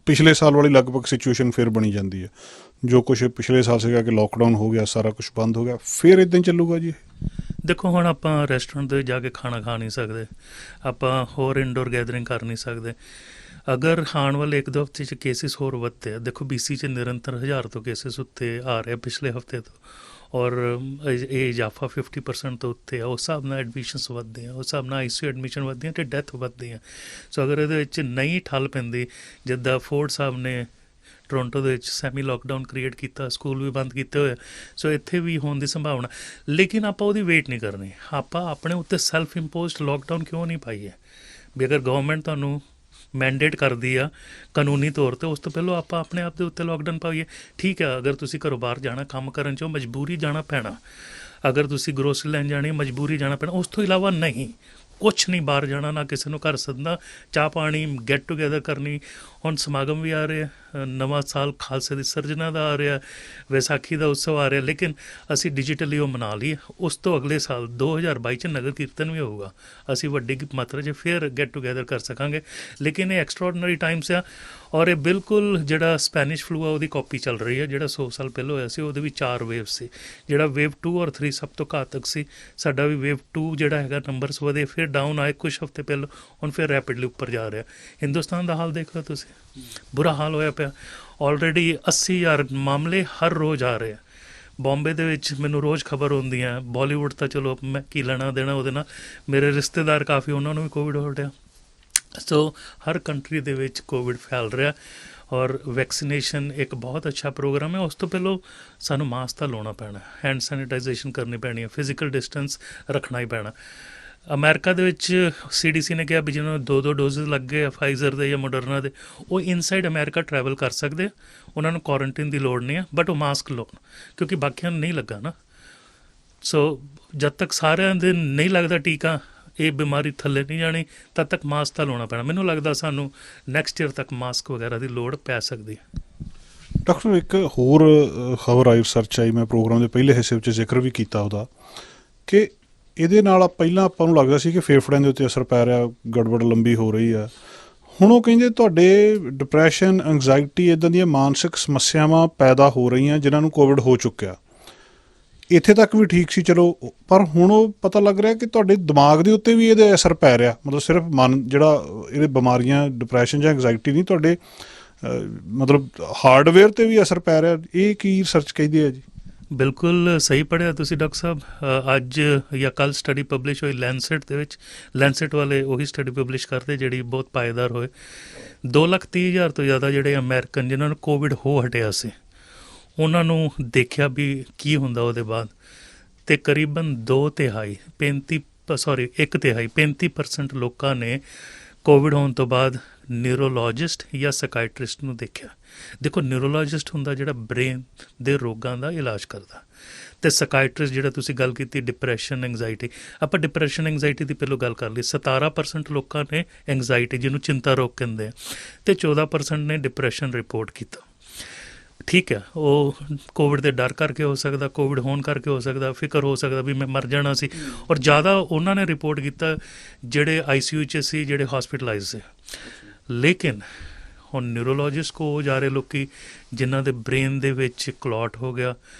ਪਿਛਲੇ ਸਾਲ ਵਾਲੀ ਲਗਭਗ ਸਿਚੁਏਸ਼ਨ ਫਿਰ ਬਣੀ ਜਾਂਦੀ ਹੈ, ਜੋ ਕੁਛ ਪਿਛਲੇ ਸਾਲ ਸੀਗਾ ਕਿ ਲੋਕਡਾਊਨ ਹੋ ਗਿਆ, ਸਾਰਾ ਕੁਛ ਬੰਦ ਹੋ ਗਿਆ, ਫਿਰ ਇੱਦਾਂ ਹੀ ਚੱਲੂਗਾ ਜੀ? ਦੇਖੋ, ਹੁਣ ਆਪਾਂ ਰੈਸਟੋਰੈਂਟ ਦੇ ਜਾ ਕੇ ਖਾਣਾ ਖਾ ਨਹੀਂ ਸਕਦੇ, ਆਪਾਂ ਹੋਰ ਇਨਡੋਰ ਗੈਦਰਿੰਗ ਕਰ ਨਹੀਂ ਸਕਦੇ। ਅਗਰ ਆਉਣ ਵਾਲੇ 1-2 ਹਫ਼ਤੇ 'ਚ ਕੇਸਿਸ ਹੋਰ ਵੱਧਦੇ ਆ, ਦੇਖੋ BC 'ਚ ਨਿਰੰਤਰ 1000 ਤੋਂ ਕੇਸਿਸ ਉੱਤੇ ਆ ਰਹੇ ਪਿਛਲੇ ਹਫ਼ਤੇ ਤੋਂ, ਔਰ ਇਹ ਇਜ਼ਾਫਾ 50% ਤੋਂ ਉੱਤੇ ਆ। ਉਸ ਹਿਸਾਬ ਨਾਲ ਐਡਮਿਸ਼ਨਸ ਵੱਧਦੇ ਆ, ਉਸ ਹਿਸਾਬ ਨਾਲ ICU ਐਡਮਿਸ਼ਨ ਵੱਧਦੀਆਂ ਅਤੇ ਡੈਥ ਵੱਧਦੀ ਆ। ਸੋ ਅਗਰ ਇਹਦੇ ਵਿੱਚ ਨਹੀਂ ਠੱਲ ਪੈਂਦੀ, ਜਿੱਦਾਂ ਫੋਰਡ ਸਾਹਿਬ ਨੇ ਟੋਰੰਟੋ ਦੇ ਵਿੱਚ ਸੈਮੀ ਲੋਕਡਾਊਨ ਕ੍ਰੀਏਟ ਕੀਤਾ, ਸਕੂਲ ਵੀ ਬੰਦ ਕੀਤੇ ਹੋਏ, ਸੋ ਇੱਥੇ ਵੀ ਹੋਣ ਦੀ ਸੰਭਾਵਨਾ। ਲੇਕਿਨ ਆਪਾਂ ਉਹਦੀ ਵੇਟ ਨਹੀਂ ਕਰਨੀ। ਆਪਾਂ ਆਪਣੇ ਉੱਤੇ ਸੈਲਫ ਇੰਪੋਜ਼ਡ ਲੋਕਡਾਊਨ ਕਿਉਂ ਨਹੀਂ ਪਾਈਏ? ਵੀ ਅਗਰ ਗਵਰਨਮੈਂਟ ਤੁਹਾਨੂੰ ਮੈਂਡੇਟ ਕਰਦੀ ਆ ਕਾਨੂੰਨੀ ਤੌਰ 'ਤੇ, ਉਸ ਤੋਂ ਪਹਿਲਾਂ ਆਪਾਂ ਆਪਣੇ ਆਪ ਦੇ ਉੱਤੇ ਲੋਕਡਾਊਨ ਪਾਈਏ। ਠੀਕ ਆ, ਅਗਰ ਤੁਸੀਂ ਘਰੋਂ ਬਾਹਰ ਜਾਣਾ ਕੰਮ ਕਰਨ 'ਚੋਂ ਮਜਬੂਰੀ ਜਾਣਾ ਪੈਣਾ, ਅਗਰ ਤੁਸੀਂ ਗਰੋਸਰੀ ਲੈਣ ਜਾਣੀ ਮਜਬੂਰੀ ਜਾਣਾ ਪੈਣਾ, ਉਸ ਤੋਂ ਇਲਾਵਾ ਨਹੀਂ ਕੁਛ ਨਹੀਂ ਬਾਹਰ ਜਾਣਾ, ਨਾ ਕਿਸੇ ਨੂੰ ਘਰ ਸੱਦਣਾ, ਚਾਹ ਪਾਣੀ ਗੈਟ ਟੂਗੈਦਰ ਕਰਨੀ। ਹੁਣ ਸਮਾਗਮ ਵੀ ਆ ਰਹੇ, ਨਵਾਂ ਸਾਲ ਖਾਲਸੇ ਦੀ ਸਿਰਜਣਾ ਦਾ ਆ ਰਿਹਾ, ਵਿਸਾਖੀ ਦਾ ਉਤਸਵ ਆ ਰਿਹਾ, ਲੇਕਿਨ ਅਸੀਂ ਡਿਜੀਟਲੀ ਉਹ ਮਨਾ ਲਈਏ। ਉਸ ਤੋਂ ਅਗਲੇ ਸਾਲ 2022 'ਚ ਨਗਰ ਕੀਰਤਨ ਵੀ ਹੋਊਗਾ, ਅਸੀਂ ਵੱਡੀ ਮਾਤਰਾ 'ਚ ਫਿਰ ਗੈਟ ਟੂਗੈਦਰ ਕਰ ਸਕਾਂਗੇ। ਲੇਕਿਨ ਇਹ ਐਕਸਟਰਾਆਰਡਨਰੀ ਟਾਈਮਸ ਆ ਔਰ ਇਹ ਬਿਲਕੁਲ ਜਿਹੜਾ ਸਪੈਨਿਸ਼ ਫਲੂ ਆ ਉਹਦੀ ਕਾਪੀ ਚੱਲ ਰਹੀ ਹੈ, ਜਿਹੜਾ 100 ਸਾਲ ਪਹਿਲਾਂ ਹੋਇਆ ਸੀ। ਉਹਦੇ ਵੀ 4 ਵੇਵ ਸੀ, ਜਿਹੜਾ ਵੇਵ 2 ਔਰ 3 ਸਭ ਤੋਂ ਘਾਤਕ ਸੀ। ਸਾਡਾ ਵੀ ਵੇਵ 2 ਜਿਹੜਾ ਹੈਗਾ ਨੰਬਰਸ ਵਧੇ, ਫਿਰ ਡਾਊਨ ਆਏ ਕੁਛ ਹਫ਼ਤੇ ਪਹਿਲਾਂ, ਹੁਣ ਫਿਰ ਰੈਪਿਡਲੀ ਉੱਪਰ ਜਾ ਰਿਹਾ। ਹਿੰਦੁਸਤਾਨ ਦਾ ਹਾਲ ਦੇਖ ਲਓ ਤੁਸੀਂ, ਬੁਰਾ ਹਾਲ ਹੋਇਆ ਪਿਆ। ਆਲਰੇਡੀ 80,000 ਮਾਮਲੇ ਹਰ ਰੋਜ਼ ਆ ਰਹੇ ਆ। ਬੰਬੇ ਦੇ ਵਿੱਚ ਮੈਨੂੰ ਰੋਜ਼ ਖਬਰ ਹੁੰਦੀ ਹੈ। ਬਾਲੀਵੁੱਡ ਤਾਂ ਚਲੋ ਮੈਂ ਕੀ ਲੈਣਾ ਦੇਣਾ ਉਹਦੇ ਨਾਲ, ਮੇਰੇ ਰਿਸ਼ਤੇਦਾਰ ਕਾਫੀ, ਉਹਨਾਂ ਨੂੰ ਵੀ ਕੋਵਿਡ ਹੋ ਰਿਹਾ। ਸੋ ਹਰ ਕੰਟਰੀ ਦੇ ਵਿੱਚ ਕੋਵਿਡ ਫੈਲ ਰਿਹਾ ਔਰ ਵੈਕਸੀਨੇਸ਼ਨ ਇੱਕ ਬਹੁਤ ਅੱਛਾ ਪ੍ਰੋਗਰਾਮ ਹੈ। ਉਸ ਤੋਂ ਪਹਿਲਾਂ ਸਾਨੂੰ ਮਾਸਕ ਤਾਂ ਲਾਉਣਾ ਪੈਣਾ, ਹੈਂਡ ਸੈਨੀਟਾਈਜੇਸ਼ਨ ਕਰਨੀ ਪੈਣੀ ਹੈ, ਫਿਜ਼ੀਕਲ ਡਿਸਟੈਂਸ ਰੱਖਣਾ ਹੀ ਪੈਣਾ। ਅਮਰੀਕਾ ਦੇ ਵਿੱਚ CDC ਨੇ ਕਿਹਾ ਵੀ ਜਿਹਨਾਂ ਨੂੰ 2-2 ਡੋਜ਼ਿਸ ਲੱਗ ਗਏ ਆ ਫਾਈਜ਼ਰ ਦੇ ਜਾਂ ਮੋਡਰਨਾ ਦੇ, ਉਹ ਇਨਸਾਈਡ ਅਮਰੀਕਾ ਟਰੈਵਲ ਕਰ ਸਕਦੇ ਆ, ਉਹਨਾਂ ਨੂੰ ਕੁਆਰੰਟਾਈਨ ਦੀ ਲੋੜ ਨਹੀਂ ਆ, ਬਟ ਉਹ ਮਾਸਕ ਲਾਉਣ, ਕਿਉਂਕਿ ਬਾਕੀਆਂ ਨੂੰ ਨਹੀਂ ਲੱਗਾ ਨਾ। ਸੋ ਜਦ ਤੱਕ ਸਾਰਿਆਂ ਦੇ ਨਹੀਂ ਲੱਗਦਾ ਟੀਕਾ, ਇਹ ਬਿਮਾਰੀ ਥੱਲੇ ਨਹੀਂ ਜਾਣੀ, ਤਦ ਤੱਕ ਮਾਸਕ ਤਾਂ ਲਾਉਣਾ ਪੈਣਾ। ਮੈਨੂੰ ਲੱਗਦਾ ਸਾਨੂੰ ਨੈਕਸਟ ਈਅਰ ਤੱਕ ਮਾਸਕ ਵਗੈਰਾ ਦੀ ਲੋੜ ਪੈ ਸਕਦੀ ਹੈ। ਡਾਕਟਰ, ਇੱਕ ਹੋਰ ਖਬਰ ਆਈ, ਰਿਸਰਚ ਆਈ, ਮੈਂ ਪ੍ਰੋਗਰਾਮ ਦੇ ਪਹਿਲੇ ਹਿੱਸੇ ਵਿੱਚ ਜ਼ਿਕਰ ਵੀ ਕੀਤਾ ਉਹਦਾ, ਕਿ ਇਹਦੇ ਨਾਲ ਪਹਿਲਾਂ ਆਪਾਂ ਨੂੰ ਲੱਗਦਾ ਸੀ ਕਿ ਫੇਫੜਿਆਂ ਦੇ ਉੱਤੇ ਅਸਰ ਪੈ ਰਿਹਾ, ਗੜਬੜ ਲੰਬੀ ਹੋ ਰਹੀ ਆ। ਹੁਣ ਉਹ ਕਹਿੰਦੇ ਤੁਹਾਡੇ ਡਿਪਰੈਸ਼ਨ, ਐਂਗਜ਼ਾਇਟੀ, ਇੱਦਾਂ ਦੀਆਂ ਮਾਨਸਿਕ ਸਮੱਸਿਆਵਾਂ ਪੈਦਾ ਹੋ ਰਹੀਆਂ ਜਿਨ੍ਹਾਂ ਨੂੰ ਕੋਵਿਡ ਹੋ ਚੁੱਕਿਆ। ਇੱਥੇ ਤੱਕ ਵੀ ਠੀਕ ਸੀ ਚਲੋ, ਪਰ ਹੁਣ ਉਹ ਪਤਾ ਲੱਗ ਰਿਹਾ ਕਿ ਤੁਹਾਡੇ ਦਿਮਾਗ ਦੇ ਉੱਤੇ ਵੀ ਇਹਦੇ ਅਸਰ ਪੈ ਰਿਹਾ। ਮਤਲਬ ਸਿਰਫ ਮਨ ਜਿਹੜਾ ਇਹਦੇ ਬਿਮਾਰੀਆਂ, ਡਿਪਰੈਸ਼ਨ ਜਾਂ ਐਂਗਜ਼ਾਇਟੀ ਨਹੀਂ, ਤੁਹਾਡੇ ਮਤਲਬ ਹਾਰਡਵੇਅਰ 'ਤੇ ਵੀ ਅਸਰ ਪੈ ਰਿਹਾ। ਇਹ ਕੀ ਰਿਸਰਚ ਕਹਿੰਦੀ ਹੈ ਜੀ? ਬਿਲਕੁਲ ਸਹੀ ਪੜ੍ਹਿਆ ਤੁਸੀਂ ਡਾਕਟਰ ਸਾਹਿਬ। ਅੱਜ ਜਾਂ ਕੱਲ੍ਹ ਸਟੱਡੀ ਪਬਲਿਸ਼ ਹੋਈ ਲੈਂਸੈਟ ਦੇ ਵਿੱਚ, ਲੈਂਸੈਟ ਵਾਲੇ ਉਹੀ ਸਟੱਡੀ ਪਬਲਿਸ਼ ਕਰਦੇ ਜਿਹੜੀ ਬਹੁਤ ਪਾਏਦਾਰ ਹੋਏ। 2,30,000 ਤੋਂ ਜ਼ਿਆਦਾ ਜਿਹੜੇ ਅਮਰੀਕਨ ਜਿਨ੍ਹਾਂ ਨੂੰ ਕੋਵਿਡ ਹੋ ਹਟਿਆ ਸੀ, ਉਹਨਾਂ ਨੂੰ ਦੇਖਿਆ ਵੀ ਕੀ ਹੁੰਦਾ ਉਹਦੇ ਬਾਅਦ, ਅਤੇ ਕਰੀਬਨ 35% ਲੋਕਾਂ ਨੇ ਕੋਵਿਡ ਹੋਣ ਤੋਂ ਬਾਅਦ ਨਿਊਰੋਲੋਜਿਸਟ ਜਾਂ ਸਕਾਈਟਰਿਸਟ ਨੂੰ ਦੇਖਿਆ। ਦੇਖੋ, ਨਿਊਰੋਲੋਜਿਸਟ ਹੁੰਦਾ ਜਿਹੜਾ ਬ੍ਰੇਨ ਦੇ ਰੋਗਾਂ ਦਾ ਇਲਾਜ ਕਰਦਾ, ਅਤੇ ਸਕਾਈਟਰਿਸਟ ਜਿਹੜਾ ਤੁਸੀਂ ਗੱਲ ਕੀਤੀ ਡਿਪਰੈਸ਼ਨ ਐਂਗਜ਼ਾਇਟੀ। ਆਪਾਂ ਡਿਪਰੈਸ਼ਨ ਐਂਗਜ਼ਾਇਟੀ ਦੀ ਪਹਿਲੋਂ ਗੱਲ ਕਰ ਲਈ। 17% ਲੋਕਾਂ ਨੇ ਐਂਗਜ਼ਾਇਟੀ, ਜਿਹਨੂੰ ਚਿੰਤਾ ਰੋਗ ਕਹਿੰਦੇ ਆ, ਅਤੇ 14% ਨੇ ਡਿਪਰੈਸ਼ਨ ਰਿਪੋਰਟ ਕੀਤਾ। ਠੀਕ ਹੈ, ਉਹ ਕੋਵਿਡ ਦੇ ਡਰ ਕਰਕੇ ਹੋ ਸਕਦਾ, ਕੋਵਿਡ ਹੋਣ ਕਰਕੇ ਹੋ ਸਕਦਾ, ਫਿਕਰ ਹੋ ਸਕਦਾ ਵੀ ਮੈਂ ਮਰ ਜਾਣਾ ਸੀ। ਔਰ ਜ਼ਿਆਦਾ ਉਹਨਾਂ ਨੇ ਰਿਪੋਰਟ ਕੀਤਾ ਜਿਹੜੇ ICU 'ਚ ਸੀ, ਜਿਹੜੇ ਹੌਸਪੀਟਲਾਈਜ਼ ਸੀ। ਲੇਕਿਨ ਹੁਣ ਨਿਊਰੋਲੋਜਿਸਟ ਕੋਲ ਜਾ ਰਹੇ ਲੋਕ ਜਿਨ੍ਹਾਂ ਦੇ ਬ੍ਰੇਨ ਦੇ ਵਿੱਚ ਕਲੌਟ ਹੋ ਗਿਆ,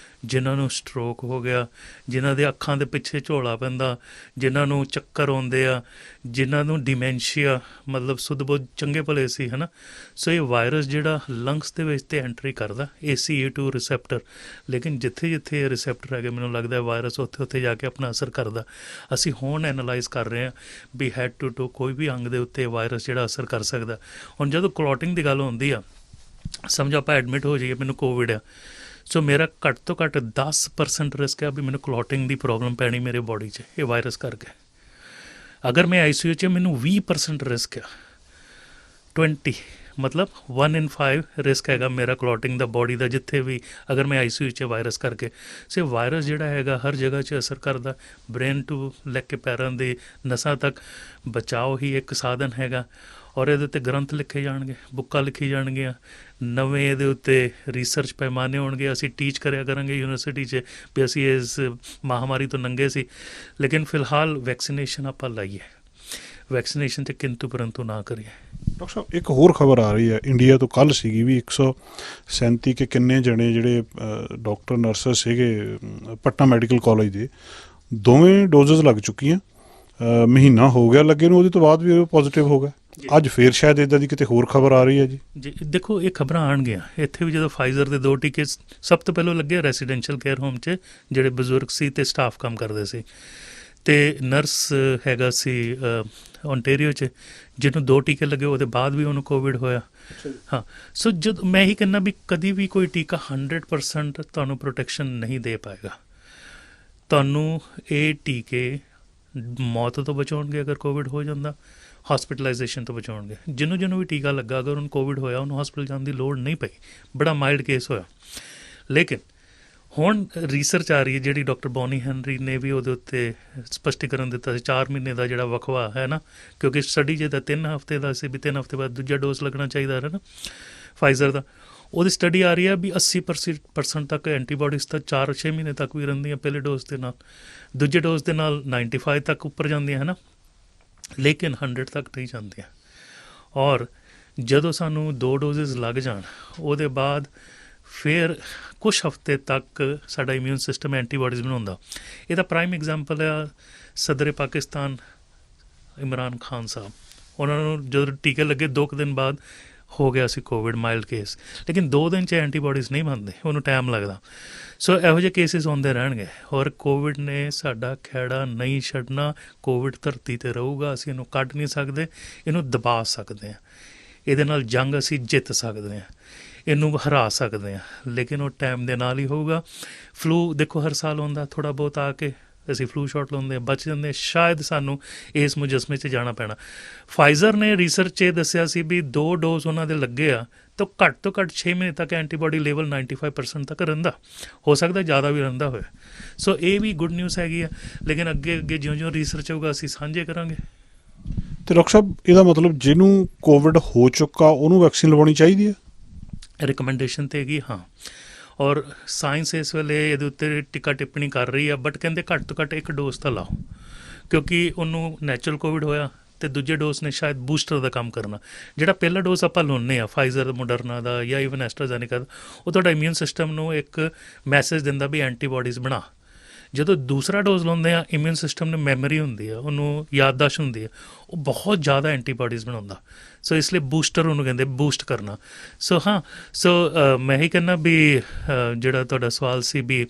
ਜਿਨ੍ਹਾਂ ਨੂੰ ਸਟ੍ਰੋਕ ਹੋ ਗਿਆ, ਜਿਨ੍ਹਾਂ ਦੇ ਅੱਖਾਂ ਦੇ ਪਿੱਛੇ ਝੋਲਾ ਪੈਂਦਾ, ਜਿਨ੍ਹਾਂ ਨੂੰ ਚੱਕਰ ਆਉਂਦੇ ਆ, ਜਿਨ੍ਹਾਂ ਨੂੰ ਡਿਮੈਂਸ਼ੀਆ, ਮਤਲਬ ਸੁੱਧ ਬਹੁਤ ਚੰਗੇ ਭਲੇ ਸੀ, ਹੈ ਨਾ। ਸੋ ਇਹ ਵਾਇਰਸ ਜਿਹੜਾ ਲੰਗਸ ਦੇ ਵਿੱਚ ਤਾਂ ਐਂਟਰੀ ਕਰਦਾ, ACE2 ਰਿਸੈਪਟਰ, ਲੇਕਿਨ ਜਿੱਥੇ ਜਿੱਥੇ ਇਹ ਰਿਸੈਪਟਰ ਹੈਗੇ ਮੈਨੂੰ ਲੱਗਦਾ ਵਾਇਰਸ ਉੱਥੇ ਉੱਥੇ ਜਾ ਕੇ ਆਪਣਾ ਅਸਰ ਕਰਦਾ। ਅਸੀਂ ਹੁਣ ਐਨਾਲਾਈਜ਼ ਕਰ ਰਹੇ ਹਾਂ ਵੀ ਹੈਡ ਟੂ ਟੂ ਕੋਈ ਵੀ ਅੰਗ ਦੇ ਉੱਤੇ ਵਾਇਰਸ ਜਿਹੜਾ ਅਸਰ ਕਰ ਸਕਦਾ। ਹੁਣ ਜਦੋਂ ਕਲੌਟਿੰਗ ਦੀ ਗੱਲ ਹੁੰਦੀ ਆ, ਸਮਝੋ ਆਪਾਂ ਐਡਮਿਟ ਹੋ ਜਾਈਏ, ਮੈਨੂੰ ਕੋਵਿਡ ਆ, ਸੋ ਮੇਰਾ ਘੱਟ ਤੋਂ ਘੱਟ 10% ਰਿਸਕ ਆ ਵੀ ਮੈਨੂੰ ਕਲੌਟਿੰਗ ਦੀ ਪ੍ਰੋਬਲਮ ਪੈਣੀ ਮੇਰੇ ਬੋਡੀ 'ਚ ਇਹ ਵਾਇਰਸ ਕਰਕੇ। ਅਗਰ ਮੈਂ ICU 'ਚ, ਮੈਨੂੰ 20% ਰਿਸਕ ਆ। 20 ਮਤਲਬ 1 in 5 ਰਿਸਕ ਹੈਗਾ ਮੇਰਾ ਕਲੌਟਿੰਗ ਦਾ ਬੋਡੀ ਦਾ, ਜਿੱਥੇ ਵੀ ਅਗਰ ਮੈਂ ICU 'ਚ ਵਾਇਰਸ ਕਰਕੇ। ਸੋ ਵਾਇਰਸ ਜਿਹੜਾ ਹੈਗਾ ਹਰ ਜਗ੍ਹਾ 'ਚ ਅਸਰ ਕਰਦਾ, ਬ੍ਰੇਨ ਟੂ ਲੈ ਕੇ ਪੈਰਾਂ ਦੇ ਨਸਾਂ ਤੱਕ। ਬਚਾਓ ਹੀ ਇੱਕ ਸਾਧਨ ਹੈਗਾ, ਔਰ ਇਹਦੇ ਉੱਤੇ ਗ੍ਰੰਥ ਲਿਖੇ ਜਾਣਗੇ, ਬੁੱਕਾਂ ਲਿਖੀ ਜਾਣਗੀਆਂ, ਨਵੇਂ ਇਹਦੇ ਉੱਤੇ ਰਿਸਰਚ ਪੈਮਾਨੇ ਹੋਣਗੇ। ਅਸੀਂ ਟੀਚ ਕਰਿਆ ਕਰਾਂਗੇ ਯੂਨੀਵਰਸਿਟੀ 'ਚ ਵੀ ਅਸੀਂ ਇਸ ਮਹਾਂਮਾਰੀ ਤੋਂ ਨੰਗੇ ਸੀ। ਲੇਕਿਨ ਫਿਲਹਾਲ ਵੈਕਸੀਨੇਸ਼ਨ ਆਪਾਂ ਲਾਈਏ, ਵੈਕਸੀਨੇਸ਼ਨ 'ਚ ਕਿੰਤੂ ਪਰੰਤੂ ਨਾ ਕਰੀਏ। ਡਾਕਟਰ ਸਾਹਿਬ, ਇੱਕ ਹੋਰ ਖਬਰ ਆ ਰਹੀ ਹੈ ਇੰਡੀਆ ਤੋਂ ਕੱਲ੍ਹ ਸੀਗੀ ਵੀ 137 ਕੇ ਕਿੰਨੇ ਜਣੇ ਜਿਹੜੇ ਡਾਕਟਰ ਨਰਸਸ ਸੀਗੇ ਪਟਨਾ ਮੈਡੀਕਲ ਕਾਲਜ ਦੇ, ਦੋਵੇਂ ਡੋਜ਼ਸ ਲੱਗ ਚੁੱਕੀਆਂ, ਮਹੀਨਾ ਹੋ ਗਿਆ ਲੱਗੇ ਨੂੰ, ਉਹਦੇ ਤੋਂ ਬਾਅਦ ਵੀ ਉਹ ਪੋਜ਼ੀਟਿਵ ਹੋ ਗਿਆ। ਅੱਜ ਫੇਰ ਸ਼ਾਇਦ ਇੱਦਾਂ ਦੀ ਕਿਤੇ ਹੋਰ ਖਬਰ ਆ ਰਹੀ ਹੈ ਜੀ। ਦੇਖੋ, ਇਹ ਖਬਰਾਂ ਆਉਣਗੀਆਂ ਇੱਥੇ ਵੀ। ਜਦੋਂ ਫਾਈਜ਼ਰ ਦੇ 2 ਟੀਕੇ ਸਭ ਤੋਂ ਪਹਿਲਾਂ ਲੱਗੇ ਰੈਸੀਡੈਂਸ਼ੀਅਲ ਕੇਅਰ ਹੋਮ 'ਚ, ਜਿਹੜੇ ਬਜ਼ੁਰਗ ਸੀ ਅਤੇ ਸਟਾਫ ਕੰਮ ਕਰਦੇ ਸੀ, ਅਤੇ ਨਰਸ ਹੈਗਾ ਸੀ ਓਨਟੇਰੀਓ 'ਚ, ਜਿਹਨੂੰ 2 ਟੀਕੇ ਲੱਗੇ, ਉਹਦੇ ਬਾਅਦ ਵੀ ਉਹਨੂੰ ਕੋਵਿਡ ਹੋਇਆ। ਹਾਂ, ਸੋ ਜਦੋਂ ਮੈਂ ਇਹੀ ਕਹਿੰਦਾ ਵੀ ਕਦੀ ਵੀ ਕੋਈ ਟੀਕਾ 100% ਤੁਹਾਨੂੰ ਪ੍ਰੋਟੈਕਸ਼ਨ ਨਹੀਂ ਦੇ ਪਾਏਗਾ। ਤੁਹਾਨੂੰ ਇਹ ਟੀਕੇ ਮੌਤ ਤੋਂ ਬਚਾਉਣਗੇ ਅਗਰ ਕੋਵਿਡ ਹੋ ਜਾਂਦਾ, ਹੌਸਪੀਟਲਾਈਜੇਸ਼ਨ ਤੋਂ ਬਚਾਉਣਗੇ। ਜਿਹਨੂੰ ਵੀ ਟੀਕਾ ਲੱਗਾ, ਅਗਰ ਉਹਨੂੰ ਕੋਵਿਡ ਹੋਇਆ, ਉਹਨੂੰ ਹੌਸਪੀਟਲ ਜਾਣ ਦੀ ਲੋੜ ਨਹੀਂ ਪਈ, ਬੜਾ ਮਾਈਲਡ ਕੇਸ ਹੋਇਆ। ਲੇਕਿਨ ਹੁਣ ਰਿਸਰਚ ਆ ਰਹੀ ਹੈ, ਜਿਹੜੀ ਡਾਕਟਰ ਬੌਨੀ ਹੈਨਰੀ ਨੇ ਵੀ ਉਹਦੇ ਉੱਤੇ ਸਪਸ਼ਟੀਕਰਨ ਦਿੱਤਾ ਸੀ, 4 ਮਹੀਨੇ ਦਾ ਜਿਹੜਾ ਵਕਵਾ ਹੈ ਨਾ, ਕਿਉਂਕਿ ਸਟੱਡੀ ਜੇ ਤਾਂ 3 ਹਫ਼ਤੇ ਦਾ ਸੀ ਵੀ 3 ਹਫ਼ਤੇ ਬਾਅਦ ਦੂਜਾ ਡੋਜ਼ ਲੱਗਣਾ ਚਾਹੀਦਾ ਹੈ ਨਾ ਫਾਈਜ਼ਰ ਦਾ। ਉਹਦੀ ਸਟੱਡੀ ਆ ਰਹੀ ਹੈ ਵੀ 80% ਤੱਕ ਐਂਟੀਬਾਡੀਜ਼ ਤਾਂ 4-6 ਮਹੀਨੇ ਤੱਕ ਵੀ ਰਹਿੰਦੀਆਂ ਪਹਿਲੇ ਡੋਜ਼ ਦੇ ਨਾਲ, ਦੂਜੇ ਡੋਜ਼ ਦੇ ਨਾਲ 95 ਤੱਕ ਉੱਪਰ ਜਾਂਦੀਆਂ ਹੈ ਨਾ, ਲੇਕਿਨ 100 ਤੱਕ ਨਹੀਂ ਜਾਂਦੀਆਂ। ਔਰ ਜਦੋਂ ਸਾਨੂੰ 2 ਡੋਜ਼ਿਸ ਲੱਗ ਜਾਣ, ਉਹਦੇ ਬਾਅਦ ਫਿਰ ਕੁਛ ਹਫ਼ਤੇ ਤੱਕ ਸਾਡਾ ਇਮਿਊਨ ਸਿਸਟਮ ਐਂਟੀਬਾਡੀਜ਼ ਬਣਾਉਂਦਾ। ਇਹਦਾ ਪ੍ਰਾਈਮ ਐਗਜ਼ਾਮਪਲ ਆ ਸਦਰ ਪਾਕਿਸਤਾਨ ਇਮਰਾਨ ਖਾਨ ਸਾਹਿਬ। ਉਹਨਾਂ ਨੂੰ ਜਦੋਂ ਟੀਕੇ ਲੱਗੇ 2 ਦਿਨ ਬਾਅਦ ਹੋ ਗਿਆ ਸੀ ਕੋਵਿਡ, ਮਾਈਲਡ ਕੇਸ, ਲੇਕਿਨ 2 ਦਿਨ 'ਚ ਐਂਟੀਬਾਡੀਜ਼ ਨਹੀਂ ਬਣਦੇ, ਉਹਨੂੰ ਟਾਈਮ ਲੱਗਦਾ। ਸੋ ਇਹੋ ਜਿਹੇ ਕੇਸਿਸ ਹੁੰਦੇ ਰਹਿਣਗੇ, ਔਰ ਕੋਵਿਡ ਨੇ ਸਾਡਾ ਖਹਿੜਾ ਨਹੀਂ ਛੱਡਣਾ। ਕੋਵਿਡ ਧਰਤੀ 'ਤੇ ਰਹੂਗਾ, ਅਸੀਂ ਇਹਨੂੰ ਕੱਢ ਨਹੀਂ ਸਕਦੇ, ਇਹਨੂੰ ਦਬਾ ਸਕਦੇ ਹਾਂ, ਇਹਦੇ ਨਾਲ ਜੰਗ ਅਸੀਂ ਜਿੱਤ ਸਕਦੇ ਹਾਂ, ਇਹਨੂੰ ਹਰਾ ਸਕਦੇ ਹਾਂ, ਲੇਕਿਨ ਉਹ ਟਾਈਮ ਦੇ ਨਾਲ ਹੀ ਹੋਊਗਾ। ਫਲੂ ਦੇਖੋ ਹਰ ਸਾਲ ਹੁੰਦਾ, ਥੋੜ੍ਹਾ ਬਹੁਤ ਆ ਕੇ ਅਸੀਂ ਫਲੂ ਸ਼ਾਟ ਲਾਉਂਦੇ ਹਾਂ, ਬਚ ਜਾਂਦੇ, ਸ਼ਾਇਦ ਸਾਨੂੰ ਇਸ ਮੁਜਸਮੇ 'ਚ ਜਾਣਾ ਪੈਣਾ। ਫਾਈਜ਼ਰ ਨੇ ਰਿਸਰਚ 'ਚ ਇਹ ਦੱਸਿਆ ਸੀ ਵੀ 2 ਡੋਜ਼ ਉਹਨਾਂ ਦੇ ਲੱਗੇ ਆ ਤਾਂ ਘੱਟ ਤੋਂ ਘੱਟ 6 ਮਹੀਨੇ ਤੱਕ ਐਂਟੀਬਾਡੀ ਲੈਵਲ 95% ਤੱਕ ਰਹਿੰਦਾ, ਹੋ ਸਕਦਾ ਜ਼ਿਆਦਾ ਵੀ ਰਹਿੰਦਾ ਹੋਇਆ। ਸੋ ਇਹ ਵੀ ਗੁੱਡ ਨਿਊਜ਼ ਹੈਗੀ ਆ, ਲੇਕਿਨ ਅੱਗੇ ਜਿਉਂ ਰਿਸਰਚ ਹੋਊਗਾ ਅਸੀਂ ਸਾਂਝੇ ਕਰਾਂਗੇ। ਅਤੇ ਡਾਕਟਰ ਸਾਹਿਬ, ਇਹਦਾ ਮਤਲਬ ਜਿਹਨੂੰ ਕੋਵਿਡ ਹੋ ਚੁੱਕਾ ਉਹਨੂੰ ਵੈਕਸੀਨ ਲਵਾਉਣੀ ਚਾਹੀਦੀ ਹੈ? ਰਿਕਮੈਂਡੇਸ਼ਨ 'ਤੇ ਹੈਗੀ, ਹਾਂ। ਔਰ ਸਾਇੰਸ ਇਸ ਵੇਲੇ ਇਹਦੇ ਉੱਤੇ ਟੀਕਾ ਟਿੱਪਣੀ ਕਰ ਰਹੀ ਆ, ਬਟ ਕਹਿੰਦੇ ਘੱਟ ਤੋਂ ਘੱਟ 1 ਡੋਜ਼ ਤਾਂ ਲਾਓ, ਕਿਉਂਕਿ ਉਹਨੂੰ ਨੈਚੁਰਲ ਕੋਵਿਡ ਹੋਇਆ ਅਤੇ ਦੂਜੇ ਡੋਜ਼ ਨੇ ਸ਼ਾਇਦ ਬੂਸਟਰ ਦਾ ਕੰਮ ਕਰਨਾ। ਜਿਹੜਾ ਪਹਿਲਾ ਡੋਜ਼ ਆਪਾਂ ਲਾਉਂਦੇ ਹਾਂ ਫਾਈਜ਼ਰ, ਮੋਡਰਨਾ ਦਾ ਜਾਂ ਈਵਨ ਐਸਟਰਾਜ਼ੈਨੇਕਾ ਦਾ, ਉਹ ਤੁਹਾਡਾ ਇਮਿਊਨ ਸਿਸਟਮ ਨੂੰ ਇੱਕ ਮੈਸੇਜ ਦਿੰਦਾ ਵੀ ਐਂਟੀਬਾਡੀਜ਼ ਬਣਾ, ਜਦੋਂ ਦੂਸਰਾ ਡੋਜ਼ ਲਾਉਂਦੇ ਆ ਇਮਿਊਨ ਸਿਸਟਮ ਨੇ ਮੈਮਰੀ ਹੁੰਦੀ ਆ, ਉਹਨੂੰ ਯਾਦਦਾਸ਼ਤ ਹੁੰਦੀ ਆ, ਉਹ ਬਹੁਤ ਜ਼ਿਆਦਾ ਐਂਟੀਬਾਡੀਜ਼ ਬਣਾਉਂਦਾ। ਸੋ ਇਸ ਲਈ ਬੂਸਟਰ ਉਹਨੂੰ ਕਹਿੰਦੇ, ਬੂਸਟ ਕਰਨਾ। ਸੋ ਹਾਂ, ਸੋ ਮੈਂ ਹੀ ਕਹਿੰਦਾ ਵੀ ਜਿਹੜਾ ਤੁਹਾਡਾ ਸਵਾਲ ਸੀ ਵੀ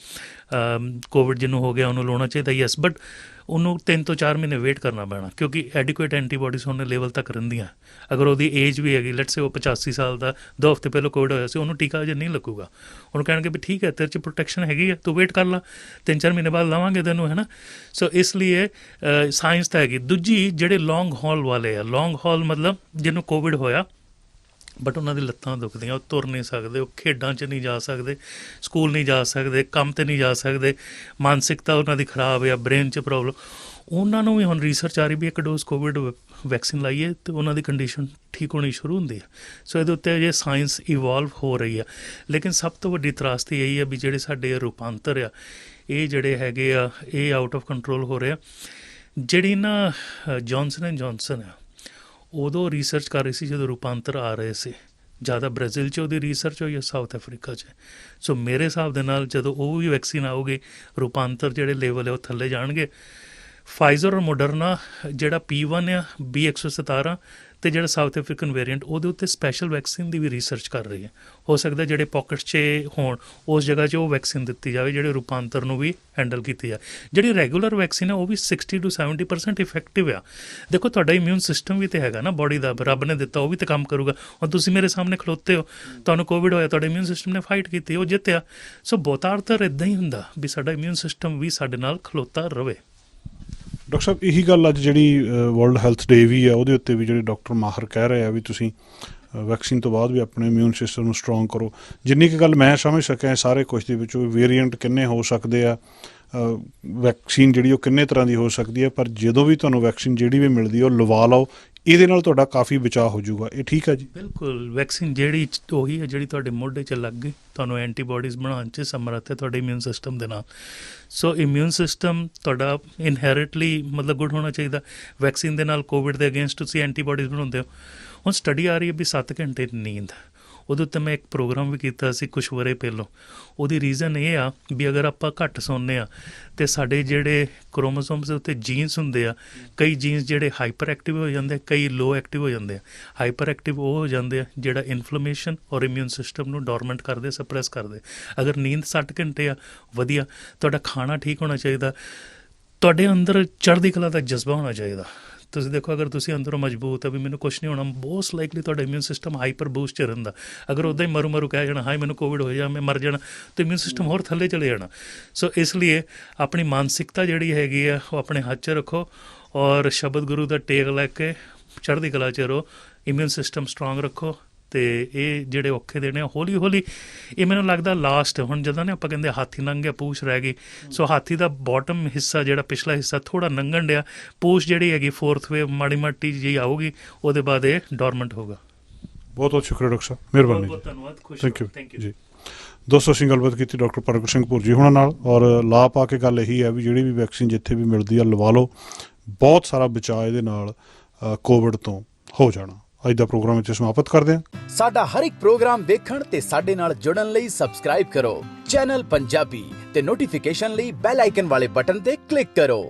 ਕੋਵਿਡ ਜਿਹਨੂੰ ਹੋ ਗਿਆ ਉਹਨੂੰ ਲਾਉਣਾ ਚਾਹੀਦਾ, ਯੈਸ, ਬਟ ਉਹਨੂੰ 3 ਤੋਂ 4 ਮਹੀਨੇ ਵੇਟ ਕਰਨਾ ਪੈਣਾ, ਕਿਉਂਕਿ ਐਡਿਕੁਏਟ ਐਂਟੀਬਾਡੀਜ਼ ਉਹਨੇ ਲੈਵਲ ਤੱਕ ਰਹਿੰਦੀਆਂ। ਅਗਰ ਉਹਦੀ ਏਜ ਵੀ ਹੈਗੀ, ਲੈਟਸ ਸੇ ਉਹ 85 ਸਾਲ ਦਾ, 2 ਹਫ਼ਤੇ ਪਹਿਲਾਂ ਕੋਵਿਡ ਹੋਇਆ ਸੀ, ਉਹਨੂੰ ਟੀਕਾ ਅਜੇ ਨਹੀਂ ਲੱਗੂਗਾ। ਉਹਨੂੰ ਕਹਿਣਗੇ ਵੀ ਠੀਕ ਹੈ, ਤੇਰੇ 'ਚ ਪ੍ਰੋਟੈਕਸ਼ਨ ਹੈਗੀ ਹੈ, ਤੂੰ ਵੇਟ ਕਰ ਲਾ, 3-4 ਮਹੀਨੇ ਬਾਅਦ ਲਾਵਾਂਗੇ ਤੈਨੂੰ, ਹੈ ਨਾ। ਸੋ ਇਸ ਲਈ ਸਾਇੰਸ ਤਾਂ ਹੈਗੀ। ਦੂਜੀ ਜਿਹੜੇ ਲੌਂਗ ਹੌਲ ਵਾਲੇ ਆ, ਲੌਂਗ ਹੌਲ ਮਤਲਬ ਜਿਹਨੂੰ ਕੋਵਿਡ ਹੋਇਆ ਬਟ ਉਹਨਾਂ ਦੀ ਲੱਤਾਂ ਦੁਖਦੀਆਂ, ਉਹ ਤੁਰ ਨਹੀਂ ਸਕਦੇ, ਉਹ ਖੇਡਾਂ 'ਚ ਨਹੀਂ ਜਾ ਸਕਦੇ, ਸਕੂਲ ਨਹੀਂ ਜਾ ਸਕਦੇ, ਕੰਮ 'ਤੇ ਨਹੀਂ ਜਾ ਸਕਦੇ, ਮਾਨਸਿਕਤਾ ਉਹਨਾਂ ਦੀ ਖਰਾਬ ਆ, ਬ੍ਰੇਨ 'ਚ ਪ੍ਰੋਬਲਮ, ਉਹਨਾਂ ਨੂੰ ਵੀ ਹੁਣ ਰਿਸਰਚ ਆ ਰਹੀ ਵੀ ਇੱਕ ਡੋਜ਼ ਕੋਵਿਡ ਵੈਕਸੀਨ ਲਾਈਏ ਅਤੇ ਉਹਨਾਂ ਦੀ ਕੰਡੀਸ਼ਨ ਠੀਕ ਹੋਣੀ ਸ਼ੁਰੂ ਹੁੰਦੀ ਹੈ। ਸੋ ਇਹਦੇ ਉੱਤੇ ਅਜੇ ਸਾਇੰਸ ਇਵੋਲਵ ਹੋ ਰਹੀ ਆ। ਲੇਕਿਨ ਸਭ ਤੋਂ ਵੱਡੀ ਤਰਾਸਦੀ ਇਹੀ ਆ ਵੀ ਜਿਹੜੇ ਸਾਡੇ ਰੂਪਾਂਤਰ ਆ, ਇਹ ਜਿਹੜੇ ਹੈਗੇ ਆ, ਇਹ ਆਊਟ ਆਫ ਕੰਟਰੋਲ ਹੋ ਰਿਹਾ। ਜਿਹੜੀ ਨਾ ਜੌਨਸਨ ਐਂਡ ਜੌਨਸਨ ਆ, ਉਦੋਂ ਰਿਸਰਚ ਕਰ ਰਹੀ ਸੀ ਜਦੋਂ ਰੂਪਾਂਤਰ ਆ ਰਹੇ ਸੀ, ਜ਼ਿਆਦਾ ਬ੍ਰਾਜ਼ੀਲ 'ਚ ਉਹਦੀ ਰਿਸਰਚ ਹੋਈ ਹੈ, ਸਾਊਥ ਅਫਰੀਕਾ 'ਚ। ਸੋ ਮੇਰੇ ਹਿਸਾਬ ਦੇ ਨਾਲ ਜਦੋਂ ਉਹ ਵੀ ਵੈਕਸੀਨ ਆਊਗੀ, ਰੂਪਾਂਤਰ ਜਿਹੜੇ ਲੈਵਲ ਹੈ ਉਹ ਥੱਲੇ ਜਾਣਗੇ। ਫਾਈਜ਼ਰ ਔਰ ਮੋਡਰਨਾ ਜਿਹੜਾ P1 ਆ, B117 ਅਤੇ ਜਿਹੜਾ ਸਾਊਥ ਅਫਰੀਕਨ ਵੇਰੀਐਂਟ, ਉਹਦੇ ਉੱਤੇ ਸਪੈਸ਼ਲ ਵੈਕਸੀਨ ਦੀ ਵੀ ਰਿਸਰਚ ਕਰ ਰਹੀ ਹੈ। ਹੋ ਸਕਦਾ ਜਿਹੜੇ ਪੋਕਟਸ 'ਚ ਹੋਣ ਉਸ ਜਗ੍ਹਾ 'ਚ ਉਹ ਵੈਕਸੀਨ ਦਿੱਤੀ ਜਾਵੇ, ਜਿਹੜੇ ਰੂਪਾਂਤਰ ਨੂੰ ਵੀ ਹੈਂਡਲ ਕੀਤੀ ਜਾਵੇ। ਜਿਹੜੀ ਰੈਗੂਲਰ ਵੈਕਸੀਨ ਹੈ ਉਹ ਵੀ 60 to 70% ਇਫੈਕਟਿਵ ਆ। ਦੇਖੋ ਤੁਹਾਡਾ ਇਮਿਊਨ ਸਿਸਟਮ ਵੀ ਤਾਂ ਹੈਗਾ ਨਾ ਬੋਡੀ ਦਾ, ਰੱਬ ਨੇ ਦਿੱਤਾ, ਉਹ ਵੀ ਤਾਂ ਕੰਮ ਕਰੂਗਾ। ਹੁਣ ਤੁਸੀਂ ਮੇਰੇ ਸਾਹਮਣੇ ਖਲੋਤੇ ਹੋ, ਤੁਹਾਨੂੰ ਕੋਵਿਡ ਹੋਇਆ, ਤੁਹਾਡੇ ਇਮਿਊਨ ਸਿਸਟਮ ਨੇ ਫਾਈਟ ਕੀਤੀ, ਉਹ ਜਿੱਤਿਆ। ਸੋ ਬਹੁਤਾਰਤਰ ਇੱਦਾਂ ਹੀ ਹੁੰਦਾ ਵੀ ਸਾਡਾ ਇਮਿਊਨ ਸਿਸਟਮ ਵੀ ਸਾਡੇ ਨਾਲ ਖਲੋਤਾ ਰਵੇ। ਡਾਕਟਰ ਸਾਹਿਬ, ਇਹੀ ਗੱਲ ਅੱਜ ਜਿਹੜੀ ਵਰਲਡ ਹੈਲਥ ਡੇ ਵੀ ਆ, ਉਹਦੇ ਉੱਤੇ ਵੀ ਜਿਹੜੇ ਡਾਕਟਰ ਮਾਹਰ ਕਹਿ ਰਹੇ ਆ ਵੀ ਤੁਸੀਂ ਵੈਕਸੀਨ ਤੋਂ ਬਾਅਦ ਵੀ ਆਪਣੇ ਇਮਿਊਨ ਸਿਸਟਮ ਨੂੰ ਸਟਰੋਂਗ ਕਰੋ। ਜਿੰਨੀ ਕੁ ਗੱਲ ਮੈਂ ਸਮਝ ਸਕਿਆ ਸਾਰੇ ਕੁਛ ਦੇ ਵਿੱਚੋਂ ਵੇਰੀਐਂਟ ਕਿੰਨੇ ਹੋ ਸਕਦੇ ਆ, ਵੈਕਸੀਨ ਜਿਹੜੀ ਉਹ ਕਿੰਨੇ ਤਰ੍ਹਾਂ ਦੀ ਹੋ ਸਕਦੀ ਹੈ, ਪਰ ਜਦੋਂ ਵੀ ਤੁਹਾਨੂੰ ਵੈਕਸੀਨ ਜਿਹੜੀ ਵੀ ਮਿਲਦੀ ਉਹ ਲਵਾ ਲਓ, ਇਹਦੇ ਨਾਲ ਤੁਹਾਡਾ ਕਾਫੀ ਬਚਾਅ ਹੋ ਜਾਊਗਾ। ਇਹ ਠੀਕ ਹੈ ਜੀ? ਬਿਲਕੁਲ। ਵੈਕਸੀਨ ਜਿਹੜੀ ਉਹੀ ਹੈ ਜਿਹੜੀ ਤੁਹਾਡੇ ਮੋਢੇ 'ਚ ਲੱਗ ਗਈ, ਤੁਹਾਨੂੰ ਐਂਟੀਬਾਡੀਜ਼ ਬਣਾਉਣ 'ਚ ਸਮਰੱਥ ਹੈ ਤੁਹਾਡੇ ਇਮਿਊਨ ਸਿਸਟਮ ਦੇ ਨਾਲ। ਸੋ ਇਮਿਊਨ ਸਿਸਟਮ ਤੁਹਾਡਾ ਇਨਹੈਰਿਟਲੀ ਮਤਲਬ ਗੁੱਡ ਹੋਣਾ ਚਾਹੀਦਾ। ਵੈਕਸੀਨ ਦੇ ਨਾਲ ਕੋਵਿਡ ਦੇ ਅਗੇਂਸਟ ਤੁਸੀਂ ਐਂਟੀਬਾਡੀਜ਼ ਬਣਾਉਂਦੇ ਹੋ। ਹੁਣ ਸਟੱਡੀ ਆ ਰਹੀ ਹੈ ਵੀ 7 ਘੰਟੇ ਨੀਂਦ, ਉਹਦੇ ਉੱਤੇ ਮੈਂ ਇੱਕ ਪ੍ਰੋਗਰਾਮ ਵੀ ਕੀਤਾ ਸੀ ਕੁਛ ਵਰੇ ਪਹਿਲੋਂ। ਉਹਦੀ ਰੀਜ਼ਨ ਇਹ ਆ ਵੀ ਅਗਰ ਆਪਾਂ ਘੱਟ ਸੌਂਦੇ ਹਾਂ ਅਤੇ ਸਾਡੇ ਜਿਹੜੇ ਕ੍ਰੋਮੋਸੋਮਸ ਦੇ ਉੱਤੇ ਜੀਨਸ ਹੁੰਦੇ ਆ, ਕਈ ਜੀਨਸ ਜਿਹੜੇ ਹਾਈਪਰ ਐਕਟਿਵ ਹੋ ਜਾਂਦੇ, ਕਈ ਲੋ ਐਕਟਿਵ ਹੋ ਜਾਂਦੇ ਆ। ਹਾਈਪਰ ਐਕਟਿਵ ਉਹ ਹੋ ਜਾਂਦੇ ਆ ਜਿਹੜਾ ਇਨਫਲੇਮੇਸ਼ਨ ਔਰ ਇਮਿਊਨ ਸਿਸਟਮ ਨੂੰ ਡੋਰਮੈਂਟ ਕਰਦੇ, ਸਪਰੈਸ ਕਰਦੇ। ਅਗਰ ਨੀਂਦ 60 ਘੰਟੇ ਆ, ਵਧੀਆ। ਤੁਹਾਡਾ ਖਾਣਾ ਠੀਕ ਹੋਣਾ ਚਾਹੀਦਾ, ਤੁਹਾਡੇ ਅੰਦਰ ਚੜ੍ਹਦੀ ਕਲਾ ਦਾ ਜਜ਼ਬਾ ਹੋਣਾ ਚਾਹੀਦਾ। ਤੁਸੀਂ ਦੇਖੋ, ਅਗਰ ਤੁਸੀਂ ਅੰਦਰੋਂ ਮਜ਼ਬੂਤ ਹੈ ਵੀ ਮੈਨੂੰ ਕੁਛ ਨਹੀਂ ਹੋਣਾ, ਮੋਸਟ ਲਾਈਕਲੀ ਤੁਹਾਡਾ ਇਮਿਊਨ ਸਿਸਟਮ ਹਾਈਪਰ ਬੂਸਟ 'ਚ ਰਹਿੰਦਾ। ਅਗਰ ਉੱਦਾਂ ਹੀ ਮਰੂ ਕਹਿ ਜਾਣਾ, ਹਾਏ ਮੈਨੂੰ ਕੋਵਿਡ ਹੋ ਜਾ, ਮੈਂ ਮਰ ਜਾਣਾ, ਤਾਂ ਇਮਿਊਨ ਸਿਸਟਮ ਹੋਰ ਥੱਲੇ ਚਲੇ ਜਾਣਾ। ਸੋ ਇਸ ਲਈ ਆਪਣੀ ਮਾਨਸਿਕਤਾ ਜਿਹੜੀ ਹੈਗੀ ਆ ਉਹ ਆਪਣੇ ਹੱਥ 'ਚ ਰੱਖੋ ਔਰ ਸ਼ਬਦ ਗੁਰੂ ਦਾ ਟੇਕ ਲੈ ਕੇ ਚੜ੍ਹਦੀ ਕਲਾ 'ਚ ਰਹੋ, ਇਮਿਊਨ ਸਿਸਟਮ ਸਟਰੋਂਗ ਰੱਖੋ। ਅਤੇ ਇਹ ਜਿਹੜੇ ਔਖੇ ਦਿਨ ਆ ਹੌਲੀ ਹੌਲੀ, ਇਹ ਮੈਨੂੰ ਲੱਗਦਾ ਲਾਸਟ, ਹੁਣ ਜਦੋਂ ਨਾ ਆਪਾਂ ਕਹਿੰਦੇ ਹਾਥੀ ਲੰਘ ਗਿਆ ਪੂਛ ਰਹਿ ਗਈ, ਸੋ ਹਾਥੀ ਦਾ ਬਾਟਮ ਹਿੱਸਾ ਜਿਹੜਾ ਪਿਛਲਾ ਹਿੱਸਾ ਥੋੜ੍ਹਾ ਲੰਘਣ ਡਿਆ, ਪੂਛ ਜਿਹੜੀ ਹੈਗੀ 4th ਵੇਵ ਮਾੜੀ ਮਾਟੀ ਜਿਹੀ ਆਊਗੀ, ਉਹਦੇ ਬਾਅਦ ਇਹ ਡੋਰਮੈਂਟ ਹੋਗਾ। ਬਹੁਤ ਬਹੁਤ ਸ਼ੁਕਰੀਆ ਡਾਕਟਰ ਸਾਹਿਬ, ਮਿਹਰਬਾਨੀ। ਬਹੁਤ ਧੰਨਵਾਦ, ਖੁਸ਼ ਥੈਂਕ ਯੂ ਜੀ। ਦੋਸਤੋ, ਅਸੀਂ ਗੱਲਬਾਤ ਕੀਤੀ ਡਾਕਟਰ ਪ੍ਰਗਟ ਸਿੰਘ ਭੁਰਜੀ ਹੋਣਾ ਨਾਲ, ਔਰ ਲਾ ਪਾ ਕੇ ਗੱਲ ਇਹੀ ਹੈ ਵੀ ਜਿਹੜੀ ਵੀ ਵੈਕਸੀਨ ਜਿੱਥੇ ਵੀ ਮਿਲਦੀ ਆ ਲਵਾ ਲਓ, ਬਹੁਤ ਸਾਰਾ ਬਚਾਅ ਇਹਦੇ ਨਾਲ ਕੋਵਿਡ ਤੋਂ ਹੋ ਜਾਣਾ। ਅੱਜ ਦਾ ਪ੍ਰੋਗਰਾਮ ਇੱਥੇ ਸਮਾਪਤ ਕਰਦੇ ਹਾਂ। ਸਾਡਾ ਹਰ ਇੱਕ ਪ੍ਰੋਗਰਾਮ ਦੇਖਣ ਤੇ ਸਾਡੇ ਨਾਲ ਜੁੜਨ ਲਈ ਸਬਸਕ੍ਰਾਈਬ ਕਰੋ ਚੈਨਲ ਪੰਜਾਬੀ ਤੇ ਨੋਟੀਫਿਕੇਸ਼ਨ ਲਈ ਬੈਲ ਆਈਕਨ ਵਾਲੇ ਬਟਨ ਤੇ ਕਲਿੱਕ ਕਰੋ।